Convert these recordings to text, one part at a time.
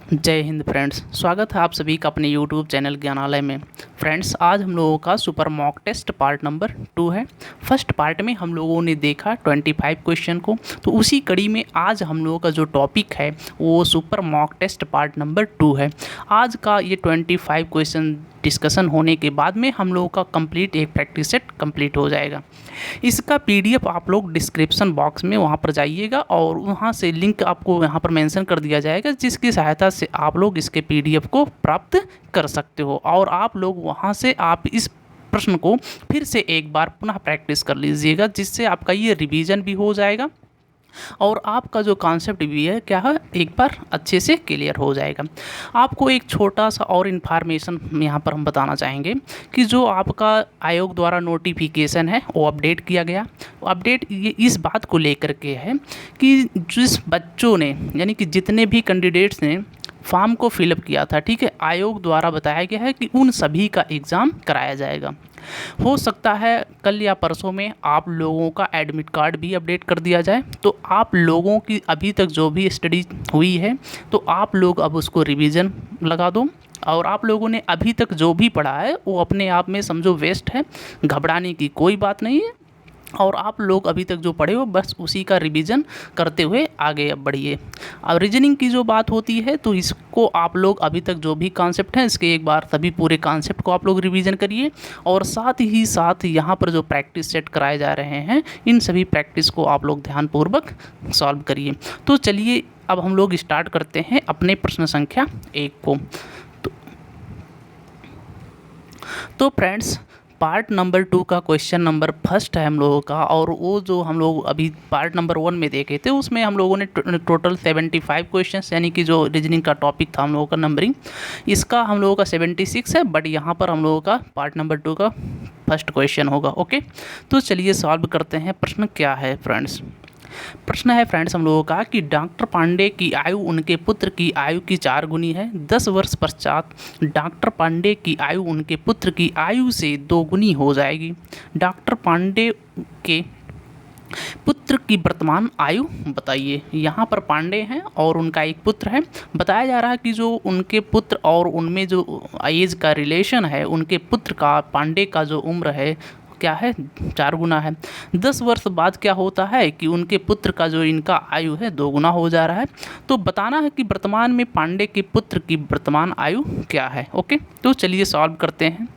जय हिंद फ्रेंड्स, स्वागत है आप सभी का अपने YouTube चैनल ज्ञानालय में। फ्रेंड्स, आज हम लोगों का super mock test part number 2 है। फर्स्ट पार्ट में हम लोगों ने देखा 25 क्वेश्चन को, तो उसी कड़ी में आज हम लोगों का जो टॉपिक है वो super mock test part number 2 है। आज का ये 25 क्वेश्चन डिस्कशन होने के बाद में हम लोगों का कंप्लीट एक प्रैक्टिस सेट कंप्लीट हो जाएगा। इसका PDF आप लोग डिस्क्रिप्शन बॉक्स में वहाँ पर जाइएगा और वहाँ से लिंक आपको यहाँ पर मेंशन कर दिया जाएगा, जिसकी सहायता से आप लोग इसके PDF को प्राप्त कर सकते हो और आप लोग वहाँ से आप इस प्रश्न को फिर से एक बार पुनः प्रैक्टिस कर लीजिएगा, जिससे आपका ये रिवीजन भी हो जाएगा और आपका जो कॉन्सेप्ट भी है क्या है एक बार अच्छे से क्लियर हो जाएगा। आपको एक छोटा सा और इन्फॉर्मेशन यहाँ पर हम बताना चाहेंगे कि जो आपका आयोग द्वारा नोटिफिकेशन है वो अपडेट किया गया। अपडेट ये इस बात को लेकर के है कि जिस बच्चों ने यानी कि जितने भी कैंडिडेट्स ने फॉर्म को फिलअप किया था, ठीक है, आयोग द्वारा बताया गया है कि उन सभी का एग्ज़ाम कराया जाएगा। हो सकता है कल या परसों में आप लोगों का एडमिट कार्ड भी अपडेट कर दिया जाए, तो आप लोगों की अभी तक जो भी स्टडी हुई है तो आप लोग अब उसको रिवीजन लगा दो और आप लोगों ने अभी तक जो भी पढ़ा है वो अपने आप में समझो वेस्ट है, घबराने की कोई बात नहीं है। और आप लोग अभी तक जो पढ़े हो बस उसी का रिवीजन करते हुए आगे अब बढ़िए। अब रीजनिंग की जो बात होती है तो इसको आप लोग अभी तक जो भी कॉन्सेप्ट हैं इसके एक बार सभी पूरे कॉन्सेप्ट को आप लोग रिवीजन करिए और साथ ही साथ यहाँ पर जो प्रैक्टिस सेट कराए जा रहे हैं इन सभी प्रैक्टिस को आप लोग ध्यानपूर्वक सॉल्व करिए। तो चलिए अब हम लोग स्टार्ट करते हैं अपने प्रश्न संख्या 1 को। तो फ्रेंड्स, पार्ट नंबर 2 का क्वेश्चन नंबर फर्स्ट है हम लोगों का, और वो जो हम लोग अभी पार्ट नंबर 1 में देखे थे उसमें हम लोगों ने टोटल 75 क्वेश्चंस यानी कि जो रीजनिंग का टॉपिक था हम लोगों का नंबरिंग, इसका हम लोगों का 76 है, बट यहाँ पर हम लोगों का पार्ट नंबर 2 का फर्स्ट क्वेश्चन होगा। ओके, तो चलिए सॉल्व करते हैं। प्रश्न क्या है फ्रेंड्स? प्रश्न है फ्रेंड्स हम लोगों का कि डॉक्टर पांडे की आयु उनके पुत्र की आयु की 4 गुनी है। 10 वर्ष पश्चात डॉक्टर पांडे की आयु उनके पुत्र की आयु से 2 गुनी हो जाएगी। डॉक्टर पांडे के पुत्र की वर्तमान आयु बताइए। यहाँ पर पांडे हैं और उनका एक पुत्र है। बताया जा रहा है कि जो उनके पुत्र और उनमें जो एज का रिलेशन है, उनके पुत्र का पांडे का जो उम्र है क्या है 4 गुना है। 10 वर्ष बाद क्या होता है कि उनके पुत्र का जो इनका आयु है 2 गुना हो जा रहा है। तो बताना है कि वर्तमान में पांडे के पुत्र की वर्तमान आयु क्या है। ओके, तो चलिए सॉल्व करते हैं।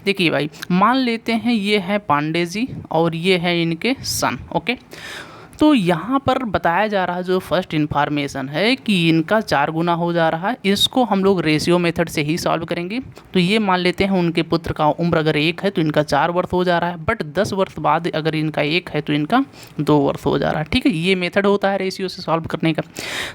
देखिए भाई, मान लेते हैं ये है पांडे जी और ये है इनके सन। ओके, तो यहाँ पर बताया जा रहा है जो फर्स्ट इन्फॉर्मेशन है कि इनका 4 गुना हो जा रहा है। इसको हम लोग रेशियो मेथड से ही सॉल्व करेंगे। तो ये मान लेते हैं उनके पुत्र का उम्र अगर 1 है तो इनका 4 वर्ष हो जा रहा है, बट 10 वर्ष बाद अगर इनका 1 है तो इनका 2 वर्ष हो जा रहा है। ठीक है, ये मेथड होता है रेशियो से सॉल्व करने का।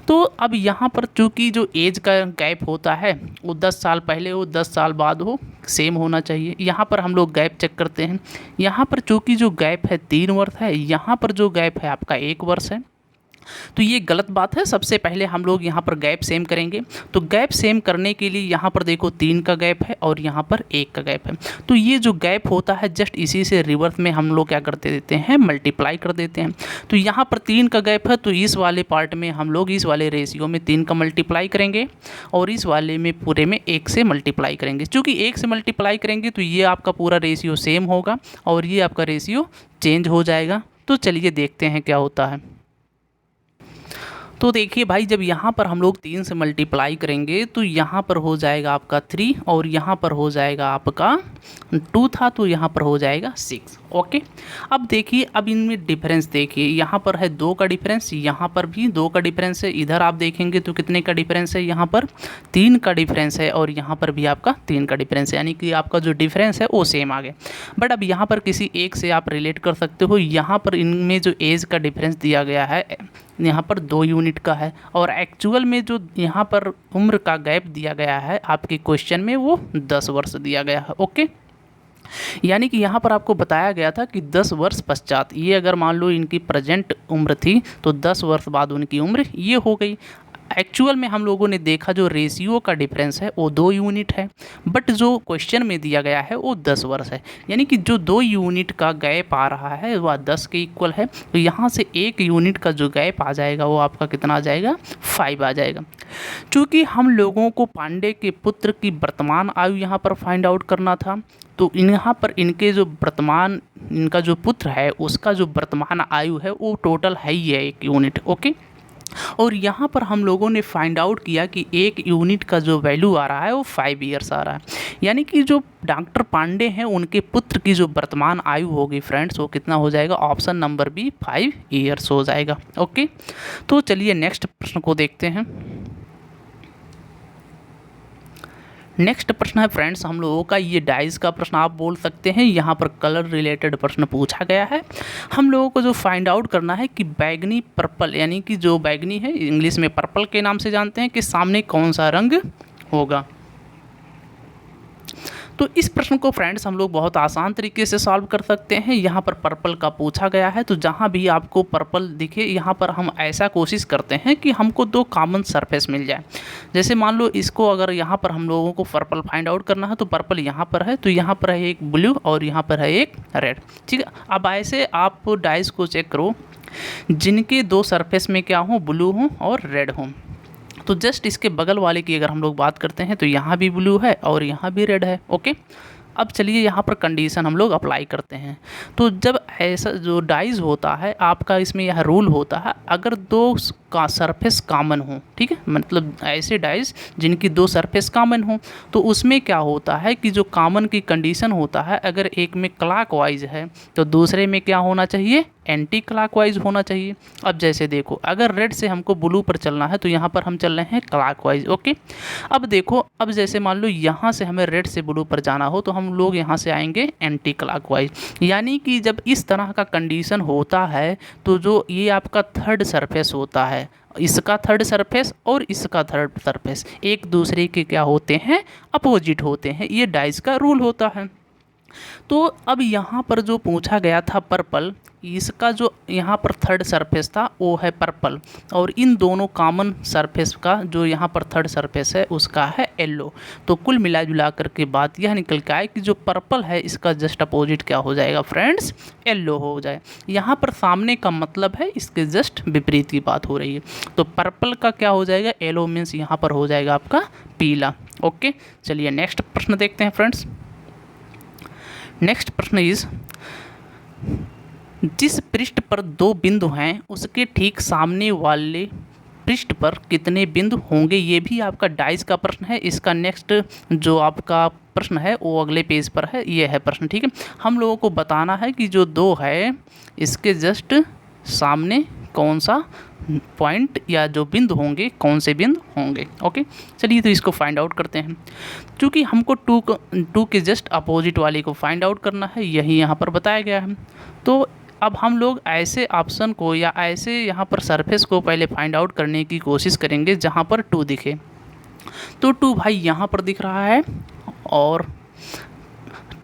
तो अब यहाँ पर चूँकि जो एज का गैप होता है वो 10 साल पहले हो 10 साल बाद हो, सेम होना चाहिए। यहाँ पर हम लोग गैप चेक करते हैं। यहाँ पर चूँकि जो गैप है 3 वर्ष है, यहाँ पर जो गैप है आपका 1 वर्ष है, तो ये गलत बात है। सबसे पहले हम लोग यहाँ पर गैप सेम करेंगे। तो गैप सेम करने के लिए यहाँ पर देखो 3 का गैप है और यहाँ पर 1 का गैप है। तो ये जो गैप होता है जस्ट इसी से रिवर्स में हम लोग क्या करते देते हैं, मल्टीप्लाई कर देते हैं। तो यहाँ पर 3 का गैप है तो इस वाले पार्ट में हम लोग इस वाले रेशियो में 3 का मल्टीप्लाई करेंगे और इस वाले में पूरे में 1 से मल्टीप्लाई करेंगे। चूँकि 1 से मल्टीप्लाई करेंगे तो ये आपका पूरा रेशियो सेम होगा और ये आपका रेशियो चेंज हो जाएगा। तो चलिए देखते हैं क्या होता है। तो देखिए भाई, जब यहाँ पर हम लोग 3 से मल्टीप्लाई करेंगे तो यहाँ पर हो जाएगा आपका 3 और यहाँ पर हो जाएगा आपका 2 था तो यहाँ पर हो जाएगा 6। ओके, अब देखिए, अब इनमें डिफरेंस देखिए, यहाँ पर है 2 का डिफरेंस, यहाँ पर भी 2 का डिफरेंस है। इधर आप देखेंगे तो कितने का डिफरेंस है, यहाँ पर 3 का डिफरेंस है और यहाँ पर भी आपका 3 का डिफरेंस है, यानी कि आपका जो डिफरेंस है वो सेम आ गया। बट अब यहाँ पर किसी एक से आप रिलेट कर सकते हो। यहाँ पर इनमें जो एज का डिफरेंस दिया गया है यहाँ पर 2 यूनिट का है और एक्चुअल में जो यहाँ पर उम्र का गैप दिया गया है आपके क्वेश्चन में वो 10 वर्ष दिया गया है। ओके, यानी कि यहाँ पर आपको बताया गया था कि 10 वर्ष पश्चात, ये अगर मान लो इनकी प्रेजेंट उम्र थी तो 10 वर्ष बाद उनकी उम्र ये हो गई। एक्चुअल में हम लोगों ने देखा जो रेशियो का डिफरेंस है वो 2 यूनिट है, बट जो क्वेश्चन में दिया गया है वो 10 वर्ष है, यानी कि जो 2 यूनिट का गैप आ रहा है वह 10 के इक्वल है। तो यहाँ से 1 यूनिट का जो गैप आ जाएगा वो आपका कितना आ जाएगा, 5 आ जाएगा। चूँकि हम लोगों को पांडे के पुत्र की वर्तमान आयु यहाँ पर फाइंड आउट करना था, तो यहाँ पर इनके जो वर्तमान, इनका जो पुत्र है उसका जो वर्तमान आयु है वो टोटल है ही है 1 यूनिट। ओके, और यहाँ पर हम लोगों ने फाइंड आउट किया कि 1 यूनिट का जो वैल्यू आ रहा है वो 5 ईयर्स आ रहा है, यानी कि जो डॉक्टर पांडे हैं उनके पुत्र की जो वर्तमान आयु होगी फ्रेंड्स वो कितना हो जाएगा, ऑप्शन नंबर बी 5 ईयर्स हो जाएगा। ओके, तो चलिए नेक्स्ट प्रश्न को देखते हैं। नेक्स्ट प्रश्न है फ्रेंड्स हम लोगों का, ये डाइस का प्रश्न आप बोल सकते हैं, यहाँ पर कलर रिलेटेड प्रश्न पूछा गया है। हम लोगों को जो फाइंड आउट करना है कि बैगनी पर्पल, यानी कि जो बैगनी है इंग्लिश में पर्पल के नाम से जानते हैं, कि सामने कौन सा रंग होगा। तो इस प्रश्न को फ्रेंड्स हम लोग बहुत आसान तरीके से सॉल्व कर सकते हैं। यहाँ पर पर्पल का पूछा गया है, तो जहाँ भी आपको पर्पल दिखे यहाँ पर हम ऐसा कोशिश करते हैं कि हमको 2 कॉमन सरफेस मिल जाए। जैसे मान लो इसको अगर यहाँ पर हम लोगों को पर्पल फाइंड आउट करना है, तो पर्पल यहाँ पर है, तो यहाँ पर है एक ब्लू और यहाँ पर है एक रेड। ठीक है, अब ऐसे आप डाइस को चेक करो जिनके 2 सरफेस में क्या हो, ब्लू हो और रेड हो। तो जस्ट इसके बगल वाले की अगर हम लोग बात करते हैं तो यहाँ भी ब्लू है और यहाँ भी रेड है। ओके, अब चलिए यहाँ पर कंडीशन हम लोग अप्लाई करते हैं। तो जब ऐसा जो डाइज होता है आपका, इसमें यह रूल होता है अगर 2 का सरफेस कॉमन हो, ठीक है, मतलब ऐसे डाइज जिनकी 2 सरफेस कॉमन हो, तो उसमें क्या होता है कि जो कॉमन की कंडीशन होता है, अगर एक में क्लॉकवाइज है तो दूसरे में क्या होना चाहिए, एंटी क्लॉकवाइज होना चाहिए। अब जैसे देखो अगर रेड से हमको ब्लू पर चलना है तो यहाँ पर हम चल रहे हैं क्लॉकवाइज। ओके, अब देखो, अब जैसे मान लो यहाँ से हमें रेड से ब्लू पर जाना हो तो हम लोग यहाँ से आएंगे एंटी क्लॉकवाइज। यानी कि जब इस तरह का कंडीशन होता है तो जो ये आपका थर्ड सरफेस होता है, इसका थर्ड सरफेस और इसका थर्ड सरफेस एक दूसरे के क्या होते हैं, अपोजिट होते हैं। ये डाइस का रूल होता है। तो अब यहाँ पर जो पूछा गया था पर्पल, इसका जो यहाँ पर थर्ड सरफेस था वो है पर्पल, और इन दोनों कॉमन सरफेस का जो यहाँ पर थर्ड सरफेस है उसका है येलो। तो कुल मिला जुला करके बात यह निकल के आए कि जो पर्पल है इसका जस्ट अपोजिट क्या हो जाएगा फ्रेंड्स, येलो हो जाए। यहाँ पर सामने का मतलब है इसके जस्ट विपरीत की बात हो रही है। तो पर्पल का क्या हो जाएगा, येलो मीन्स यहाँ पर हो जाएगा आपका पीला। ओके, चलिए नेक्स्ट प्रश्न देखते हैं फ्रेंड्स। नेक्स्ट प्रश्न इज, जिस पृष्ठ पर 2 बिंदु हैं उसके ठीक सामने वाले पृष्ठ पर कितने बिंदु होंगे। ये भी आपका डाइस का प्रश्न है। इसका नेक्स्ट जो आपका प्रश्न है वो अगले पेज पर है, ये है प्रश्न। ठीक है, हम लोगों को बताना है कि जो 2 है इसके जस्ट सामने कौन सा पॉइंट या जो बिंदु होंगे, कौन से बिंदु होंगे। ओके, चलिए तो इसको फाइंड आउट करते हैं। क्योंकि हमको 2 के जस्ट अपोजिट वाले को फाइंड आउट करना है, यही यहाँ पर बताया गया है। तो अब हम लोग ऐसे ऑप्शन को या ऐसे यहाँ पर सरफेस को पहले फाइंड आउट करने की कोशिश करेंगे जहाँ पर 2 दिखे। तो 2 भाई यहाँ पर दिख रहा है, और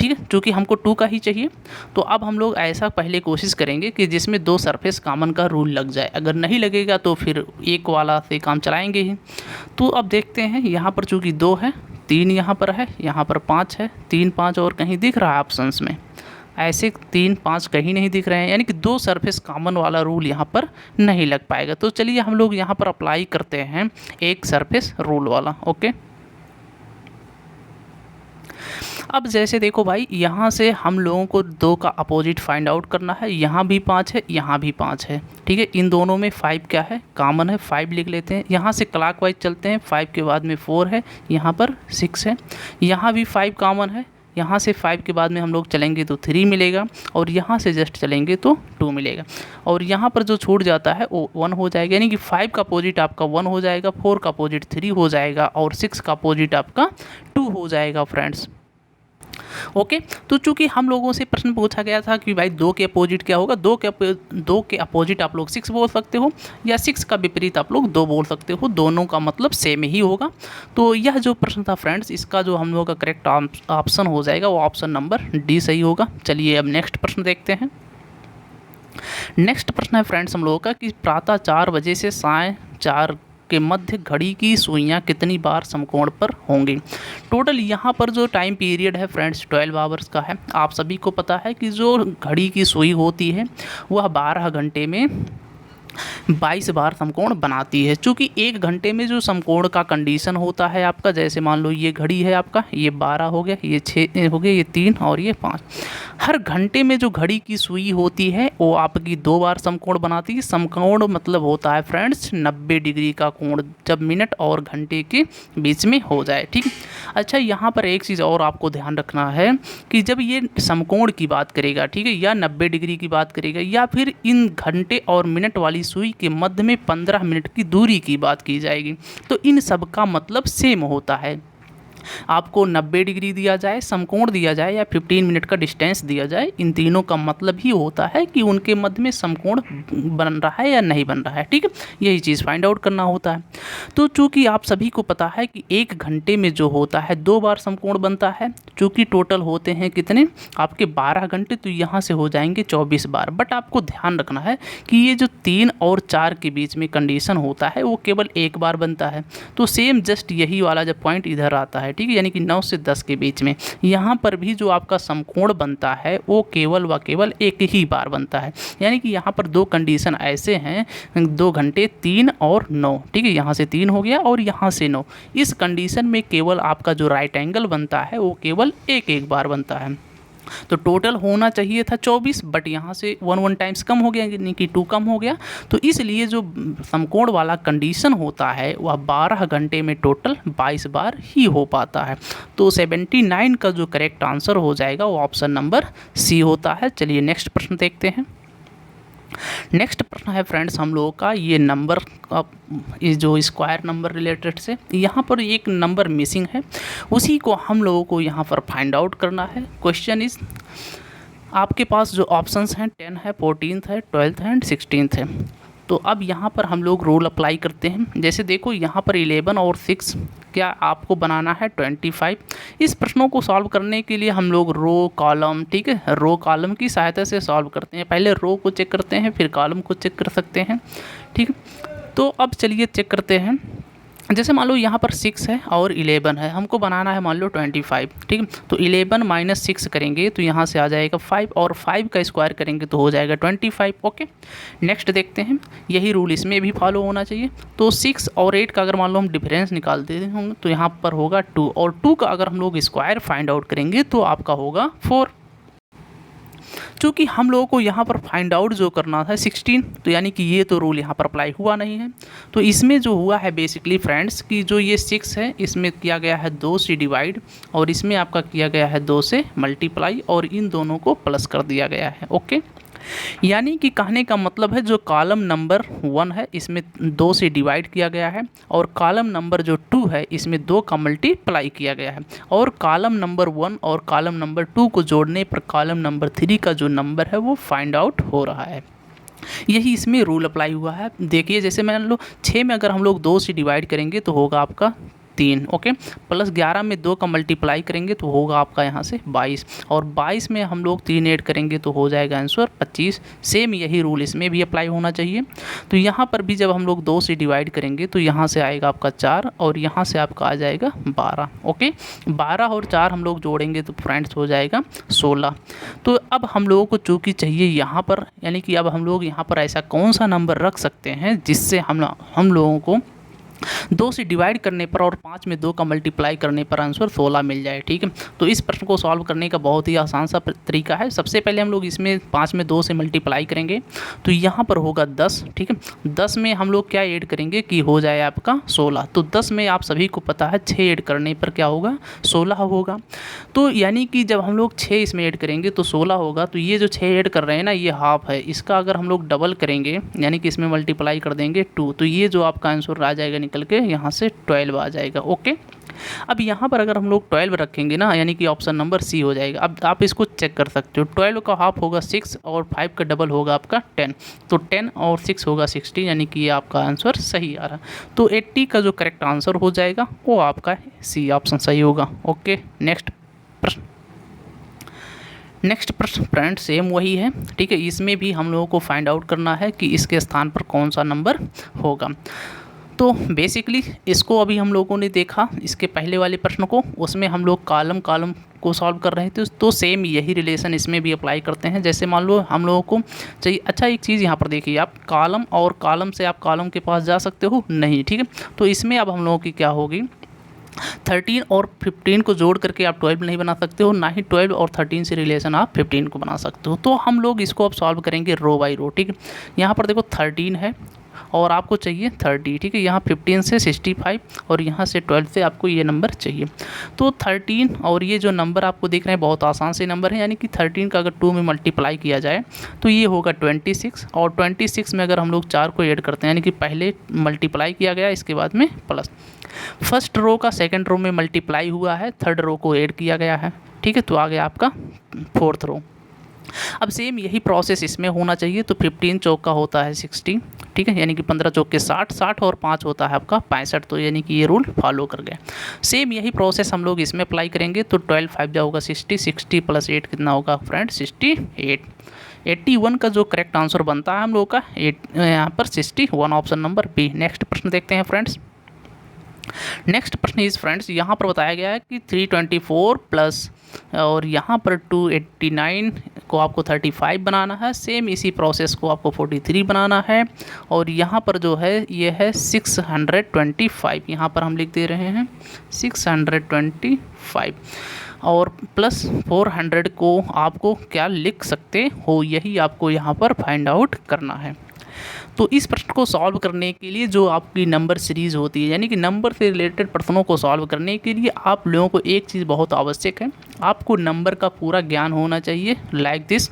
ठीक है, चूँकि हमको 2 का ही चाहिए। तो अब हम लोग ऐसा पहले कोशिश करेंगे कि जिसमें 2 सरफेस कॉमन का रूल लग जाए। अगर नहीं लगेगा तो फिर एक वाला से काम चलाएंगे ही। तो अब देखते हैं, यहाँ पर चूँकि 2 है, 3 यहाँ पर है, यहाँ पर 5 है, 3 5 और कहीं दिख रहा है ऑप्शंस में, ऐसे 3 5 कहीं नहीं दिख रहे हैं, यानी कि 2 सरफेस कॉमन वाला रूल यहाँ पर नहीं लग पाएगा। तो चलिए हम लोग यहाँ पर अप्लाई करते हैं एक सरफेस रूल वाला। ओके, अब जैसे देखो भाई, यहाँ से हम लोगों को 2 का अपोजिट फाइंड आउट करना है। यहाँ भी 5 है, यहाँ भी 5 है। ठीक है, इन दोनों में 5 क्या है, कॉमन है, 5 लिख लेते हैं। यहाँ से क्लॉकवाइज चलते हैं, 5 के बाद में 4 है, यहाँ पर 6 है, यहाँ भी 5 कॉमन है। यहाँ से 5 के बाद में हम लोग चलेंगे तो 3 मिलेगा, और यहाँ से जस्ट चलेंगे तो 2 मिलेगा, और यहाँ पर जो छूट जाता है वो 1 हो जाएगा। यानी कि 5 का अपोजिट आपका 1 हो जाएगा, 4 का अपोजिट 3 हो जाएगा, और 6 का अपोजिट आपका 2 हो जाएगा फ्रेंड्स। ओके, तो चूंकि हम लोगों से प्रश्न पूछा गया था कि भाई 2 के अपोजिट क्या होगा, 2 के अपोजिट आप लोग 6 बोल सकते हो, या 6 का विपरीत आप लोग 2 बोल सकते हो, दोनों का मतलब सेम ही होगा। तो यह जो प्रश्न था फ्रेंड्स, इसका जो हम लोगों का करेक्ट ऑप्शन हो जाएगा वो ऑप्शन नंबर डी सही होगा। चलिए अब नेक्स्ट प्रश्न देखते हैं। नेक्स्ट प्रश्न है फ्रेंड्स हम लोगों का कि प्रातः 4 बजे से साय 4 के मध्य घड़ी की सुइयां कितनी बार समकोण पर होंगी। टोटल यहाँ पर जो टाइम पीरियड है फ्रेंड्स 12 आवर्स का है। आप सभी को पता है कि जो घड़ी की सुई होती है वह 12 घंटे में 22 बार समकोण बनाती है। चूँकि 1 घंटे में जो समकोण का कंडीशन होता है आपका, जैसे मान लो ये घड़ी है आपका, ये 12 हो गया, ये 6 हो गया, ये 3 और ये 5। हर घंटे में जो घड़ी की सुई होती है वो आपकी 2 बार समकोण बनाती है। समकोण मतलब होता है फ्रेंड्स 90 डिग्री का कोण, जब मिनट और घंटे के बीच में हो जाए। ठीक। अच्छा, यहाँ पर एक चीज़ और आपको ध्यान रखना है कि जब ये समकोण की बात करेगा, ठीक है, या 90 डिग्री की बात करेगा, या फिर इन घंटे और मिनट वाली सुई के मध्य में 15 मिनट की दूरी की बात की जाएगी, तो इन सब का मतलब सेम होता है। आपको 90 डिग्री दिया जाए, समकोण दिया जाए, या 15 मिनट का डिस्टेंस दिया जाए, इन तीनों का मतलब ही होता है कि उनके मध्य में समकोण बन रहा है या नहीं बन रहा है। ठीक है, यही चीज़ फाइंड आउट करना होता है। तो चूंकि आप सभी को पता है कि 1 घंटे में जो होता है 2 बार समकोण बनता है, चूँकि टोटल होते हैं कितने आपके 12 घंटे, तो यहाँ से हो जाएंगे 24 बार। बट आपको ध्यान रखना है कि ये जो 3 और 4 के बीच में कंडीशन होता है वो केवल 1 बार बनता है। तो सेम जस्ट यही वाला जब पॉइंट इधर आता है, ठीक है, यानी कि 9 से 10 के बीच में यहाँ पर भी जो आपका समकोण बनता है वो केवल व केवल 1 ही बार बनता है। यानी कि यहाँ पर 2 कंडीशन ऐसे हैं, 2 घंटे 3 और 9, ठीक है, यहाँ से 3 हो गया और यहाँ से 9। इस कंडीशन में केवल आपका जो राइट एंगल बनता है वो केवल एक बार बनता है। तो टोटल होना चाहिए था 24, बट यहाँ से 1 टाइम्स कम हो गया, यानी कि 2 कम हो गया। तो इसलिए जो समकोण वाला कंडीशन होता है वह 12 घंटे में टोटल 22 बार ही हो पाता है। तो 79 का जो करेक्ट आंसर हो जाएगा वो ऑप्शन नंबर सी होता है। चलिए नेक्स्ट प्रश्न देखते हैं। नेक्स्ट प्रश्न है फ्रेंड्स हम लोगों का ये नंबर का, ये जो स्क्वायर नंबर रिलेटेड से यहाँ पर एक नंबर मिसिंग है, उसी को हम लोगों को यहाँ पर फाइंड आउट करना है। क्वेश्चन इज, आपके पास जो ऑप्शंस हैं 10 है, 14 है, 12 है एंड 16 है। तो अब यहाँ पर हम लोग रूल अप्लाई करते हैं। जैसे देखो यहाँ पर 11 और 6 क्या आपको बनाना है 25। इस प्रश्नों को सॉल्व करने के लिए हम लोग रो कॉलम, ठीक है, रो कॉलम की सहायता से सॉल्व करते हैं। पहले रो को चेक करते हैं, फिर कॉलम को चेक कर सकते हैं। ठीक, तो अब चलिए चेक करते हैं। जैसे मान लो यहाँ पर 6 है और 11 है, हमको बनाना है मान लो 25। ठीक है, तो 11 माइनस 6 करेंगे तो यहाँ से आ जाएगा 5, और 5 का स्क्वायर करेंगे तो हो जाएगा 25। ओके, नेक्स्ट देखते हैं। यही रूल इसमें भी फॉलो होना चाहिए। तो 6 और 8 का अगर मान लो हम डिफरेंस निकालते होंगे तो यहाँ पर होगा 2, और 2 का अगर हम लोग स्क्वायर फाइंड आउट करेंगे तो आपका होगा 4। चूँकि हम लोगों को यहाँ पर फाइंड आउट जो करना था 16, तो यानी कि ये तो रूल यहाँ पर अप्लाई हुआ नहीं है। तो इसमें जो हुआ है बेसिकली फ्रेंड्स कि जो ये 6 है इसमें किया गया है 2 से डिवाइड, और इसमें आपका किया गया है 2 से मल्टीप्लाई, और इन दोनों को प्लस कर दिया गया है। ओके, यानी कि कहने का मतलब है जो कॉलम नंबर 1 है इसमें 2 से डिवाइड किया गया है, और कॉलम नंबर जो 2 है इसमें 2 का मल्टीप्लाई किया गया है, और कॉलम नंबर 1 और कॉलम नंबर 2 को जोड़ने पर कॉलम नंबर 3 का जो नंबर है वो फाइंड आउट हो रहा है। यही इसमें रूल अप्लाई हुआ है। देखिए जैसे मान लो 6 में अगर हम लोग 2 से डिवाइड करेंगे तो होगा आपका 3, ओके, प्लस 11 में 2 का मल्टीप्लाई करेंगे तो होगा आपका यहाँ से 22, और 22 में हम लोग 3 ऐड करेंगे तो हो जाएगा आंसर 25। सेम यही रूल इसमें भी अप्लाई होना चाहिए। तो यहाँ पर भी जब हम लोग 2 से डिवाइड करेंगे तो यहाँ से आएगा आपका 4, और यहाँ से आपका आ जाएगा 12। ओके, 12 और 4 हम लोग जोड़ेंगे तो फ्रेंड्स हो जाएगा 16। तो अब हम लोगों को चूँकि चाहिए यहाँ पर, यानी कि अब हम लोग यहाँ पर ऐसा कौन सा नंबर रख सकते हैं जिससे हम लोगों को 2 से डिवाइड करने पर और 5 में 2 का मल्टीप्लाई करने पर आंसर 16 मिल जाए। ठीक है, तो इस प्रश्न को सॉल्व करने का बहुत ही आसान सा तरीका है। सबसे पहले हम लोग इसमें 5 में 2 से मल्टीप्लाई करेंगे तो यहाँ पर होगा 10। ठीक है, 10 में हम लोग क्या ऐड करेंगे कि हो जाए आपका 16। तो 10 में आप सभी को पता है 6 ऐड करने पर क्या होगा 16 होगा। तो यानी कि जब हम लोग 6 इसमें ऐड करेंगे तो 16 होगा। तो ये जो 6 ऐड कर रहे हैं ना ये हाफ है, इसका अगर हम लोग डबल करेंगे यानी कि इसमें मल्टीप्लाई कर देंगे 2, तो ये जो आपका आंसर आ जाएगा निकल के यहाँ से 12 आ जाएगा। ओके, अब यहाँ पर अगर हम लोग 12 रखेंगे ना यानी कि ऑप्शन नंबर सी हो जाएगा। अब आप इसको चेक कर सकते हो, 12 का हाफ होगा 6 और 5 का डबल होगा आपका 10, तो 10 और 6 होगा 16, यानी कि ये आपका आंसर सही आ रहा। तो 80 का जो करेक्ट आंसर हो जाएगा वो आपका सी ऑप्शन सही होगा। ओके, नेक्स्ट प्रश्न फ्रेंड सेम वही है। ठीक है, इसमें भी हम लोगों को फाइंड आउट करना है कि इसके स्थान पर कौन सा नंबर होगा। तो बेसिकली इसको अभी हम लोगों ने देखा इसके पहले वाले प्रश्न को, उसमें हम लोग कॉलम कॉलम को सॉल्व कर रहे थे, तो सेम यही रिलेशन इसमें भी अप्लाई करते हैं। जैसे मान लो हम लोगों को चाहिए, अच्छा एक चीज़ यहाँ पर देखिए, आप कॉलम और कॉलम से आप कॉलम के पास जा सकते हो नहीं, ठीक है। तो इसमें अब हम लोगों की क्या होगी, 13 और 15 को जोड़ करके आप 12 नहीं बना सकते हो, ना ही 12 और 13 से रिलेशन आप 15 को बना सकते हो। तो हम लोग इसको अब सॉल्व करेंगे रो बाई रो, ठीक है। यहाँ पर देखो 13 है और आपको चाहिए 30, ठीक है। यहाँ 15 से 65 और यहाँ से 12 से आपको ये नंबर चाहिए। तो 13 और ये जो नंबर आपको देख रहे हैं बहुत आसान से नंबर है, यानी कि 13 का अगर 2 में मल्टीप्लाई किया जाए तो ये होगा 26, और 26 में अगर हम लोग 4 को ऐड करते हैं, यानी कि पहले मल्टीप्लाई किया गया इसके बाद में प्लस, फर्स्ट रो का सेकंड रो में मल्टीप्लाई हुआ है, थर्ड रो को ऐड किया गया है, ठीक है। तो आ गया आपका फोर्थ रो। अब सेम यही प्रोसेस इसमें होना चाहिए। तो 15 चौक का होता है 60, ठीक है, यानी कि 15 चौक के 60, 60 और 5 होता है आपका 65, तो यानी कि ये रूल फॉलो कर गए। सेम यही प्रोसेस हम लोग इसमें अप्लाई करेंगे। तो 12 5 जा होगा 60, 60 प्लस 8 कितना होगा फ्रेंड 68, 81 का जो करेक्ट आंसर बनता है हम लोग का यहाँ पर 61, ऑप्शन नंबर बी। नेक्स्ट प्रश्न देखते हैं फ्रेंड्स। नेक्स्ट प्रश्न इज फ्रेंड्स, यहाँ पर बताया गया है कि 324 प्लस और यहाँ पर 289 को आपको 35 बनाना है, सेम इसी प्रोसेस को आपको 43 बनाना है, और यहाँ पर जो है ये है 625, यहाँ पर हम लिख दे रहे हैं 625 और प्लस 400 को आपको क्या लिख सकते हो, यही आपको यहाँ पर फाइंड आउट करना है। तो इस प्रश्न को सॉल्व करने के लिए जो आपकी नंबर सीरीज़ होती है, यानी कि नंबर से रिलेटेड प्रश्नों को सॉल्व करने के लिए आप लोगों को एक चीज़ बहुत आवश्यक है, आपको नंबर का पूरा ज्ञान होना चाहिए। लाइक दिस,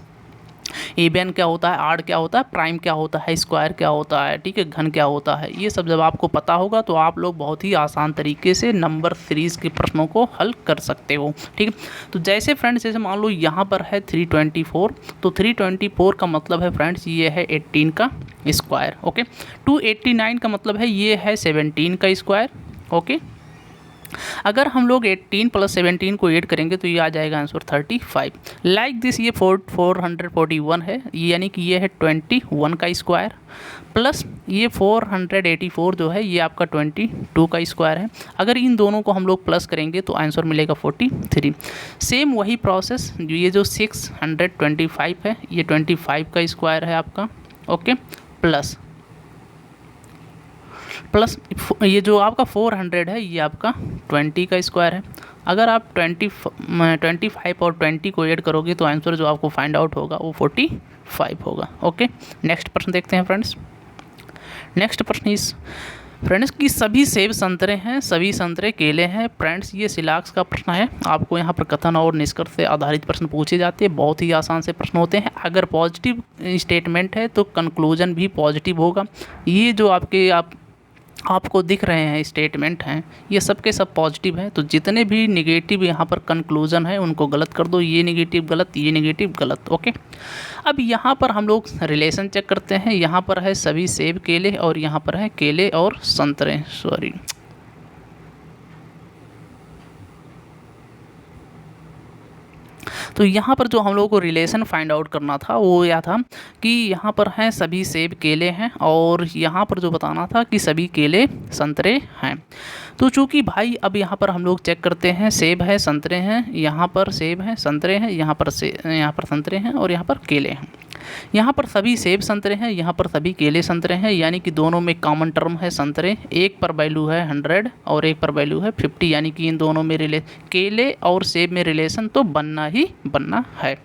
एबियन क्या होता है, आड क्या होता है, प्राइम क्या होता है, स्क्वायर क्या होता है, ठीक है, घन क्या होता है, ये सब जब आपको पता होगा तो आप लोग बहुत ही आसान तरीके से नंबर सीरीज़ के प्रश्नों को हल कर सकते हो, ठीक है। तो जैसे फ्रेंड्स, जैसे मान लो यहाँ पर है 324, तो 324 का मतलब है फ्रेंड्स ये है 18 का स्क्वायर, ओके। 289 का मतलब है ये है 17 का स्क्वायर, ओके। अगर हम लोग 18 प्लस 17 को ऐड करेंगे तो ये आ जाएगा आंसर 35। लाइक दिस, ये 441 है, यानी कि ये है 21 का स्क्वायर, प्लस ये 484 जो है ये आपका 22 का स्क्वायर है। अगर इन दोनों को हम लोग प्लस करेंगे तो आंसर मिलेगा 43। सेम वही प्रोसेस, जो ये जो 625 है ये 25 का स्क्वायर है आपका, ओके, प्लस ये जो आपका 400 है ये आपका 20 का स्क्वायर है। अगर आप 25 और 20 को ऐड करोगे तो आंसर जो आपको फाइंड आउट होगा वो 45 होगा, ओके। नेक्स्ट प्रश्न देखते हैं फ्रेंड्स। नेक्स्ट प्रश्न इस फ्रेंड्स की सभी सेब संतरे हैं, सभी संतरे केले हैं। फ्रेंड्स ये सिलाक्स का प्रश्न है, आपको यहाँ पर कथन और निष्कर्ष से आधारित प्रश्न पूछे जाते हैं, बहुत ही आसान से प्रश्न होते हैं। अगर पॉजिटिव स्टेटमेंट है तो कंक्लूजन भी पॉजिटिव होगा। ये जो आपको दिख रहे हैं स्टेटमेंट हैं ये सब के सब पॉजिटिव हैं, तो जितने भी नेगेटिव यहाँ पर कंक्लूजन है उनको गलत कर दो, ये नेगेटिव गलत, ये नेगेटिव गलत, ओके। अब यहाँ पर हम लोग रिलेशन चेक करते हैं। यहाँ पर है सभी सेब केले और यहाँ पर है केले और संतरे, सॉरी तो यहाँ पर जो हम लोगों को रिलेशन फाइंड आउट करना था वो यह था कि यहाँ पर हैं सभी सेब केले हैं और यहाँ पर जो बताना था कि सभी केले संतरे हैं। तो चूँकि भाई अब यहाँ पर हम लोग चेक करते हैं, सेब है संतरे हैं, यहाँ पर सेब हैं संतरे हैं, यहाँ पर संतरे हैं और यहाँ पर केले हैं। यहाँ पर सभी सेब संतरे हैं, यहाँ पर सभी केले संतरे हैं, यानी कि दोनों में कॉमन टर्म है संतरे। एक पर वैल्यू है 100 और एक पर वैल्यू है 50, यानी कि इन दोनों में केले और सेब में रिलेशन तो बनना ही बनना है।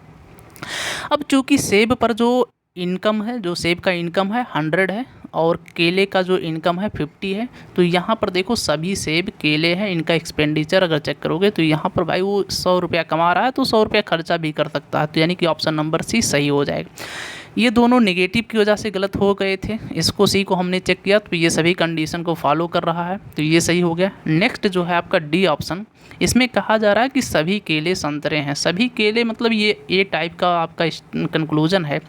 अब चूँकि सेब पर जो इनकम है, जो सेब का इनकम है 100 है और केले का जो इनकम है 50 है, तो यहाँ पर देखो सभी सेब केले हैं, इनका एक्सपेंडिचर अगर चेक करोगे तो यहाँ पर भाई वो 100 रुपया कमा रहा है तो 100 रुपया खर्चा भी कर सकता है, तो यानी कि ऑप्शन नंबर सी सही हो जाएगा। ये दोनों नेगेटिव की वजह से गलत हो गए थे, इसको सी को हमने चेक किया तो ये सभी कंडीशन को फॉलो कर रहा है, तो ये सही हो गया। नेक्स्ट जो है आपका डी ऑप्शन, इसमें कहा जा रहा है कि सभी केले संतरे हैं। सभी केले मतलब ये ए टाइप का आपका कंक्लूजन है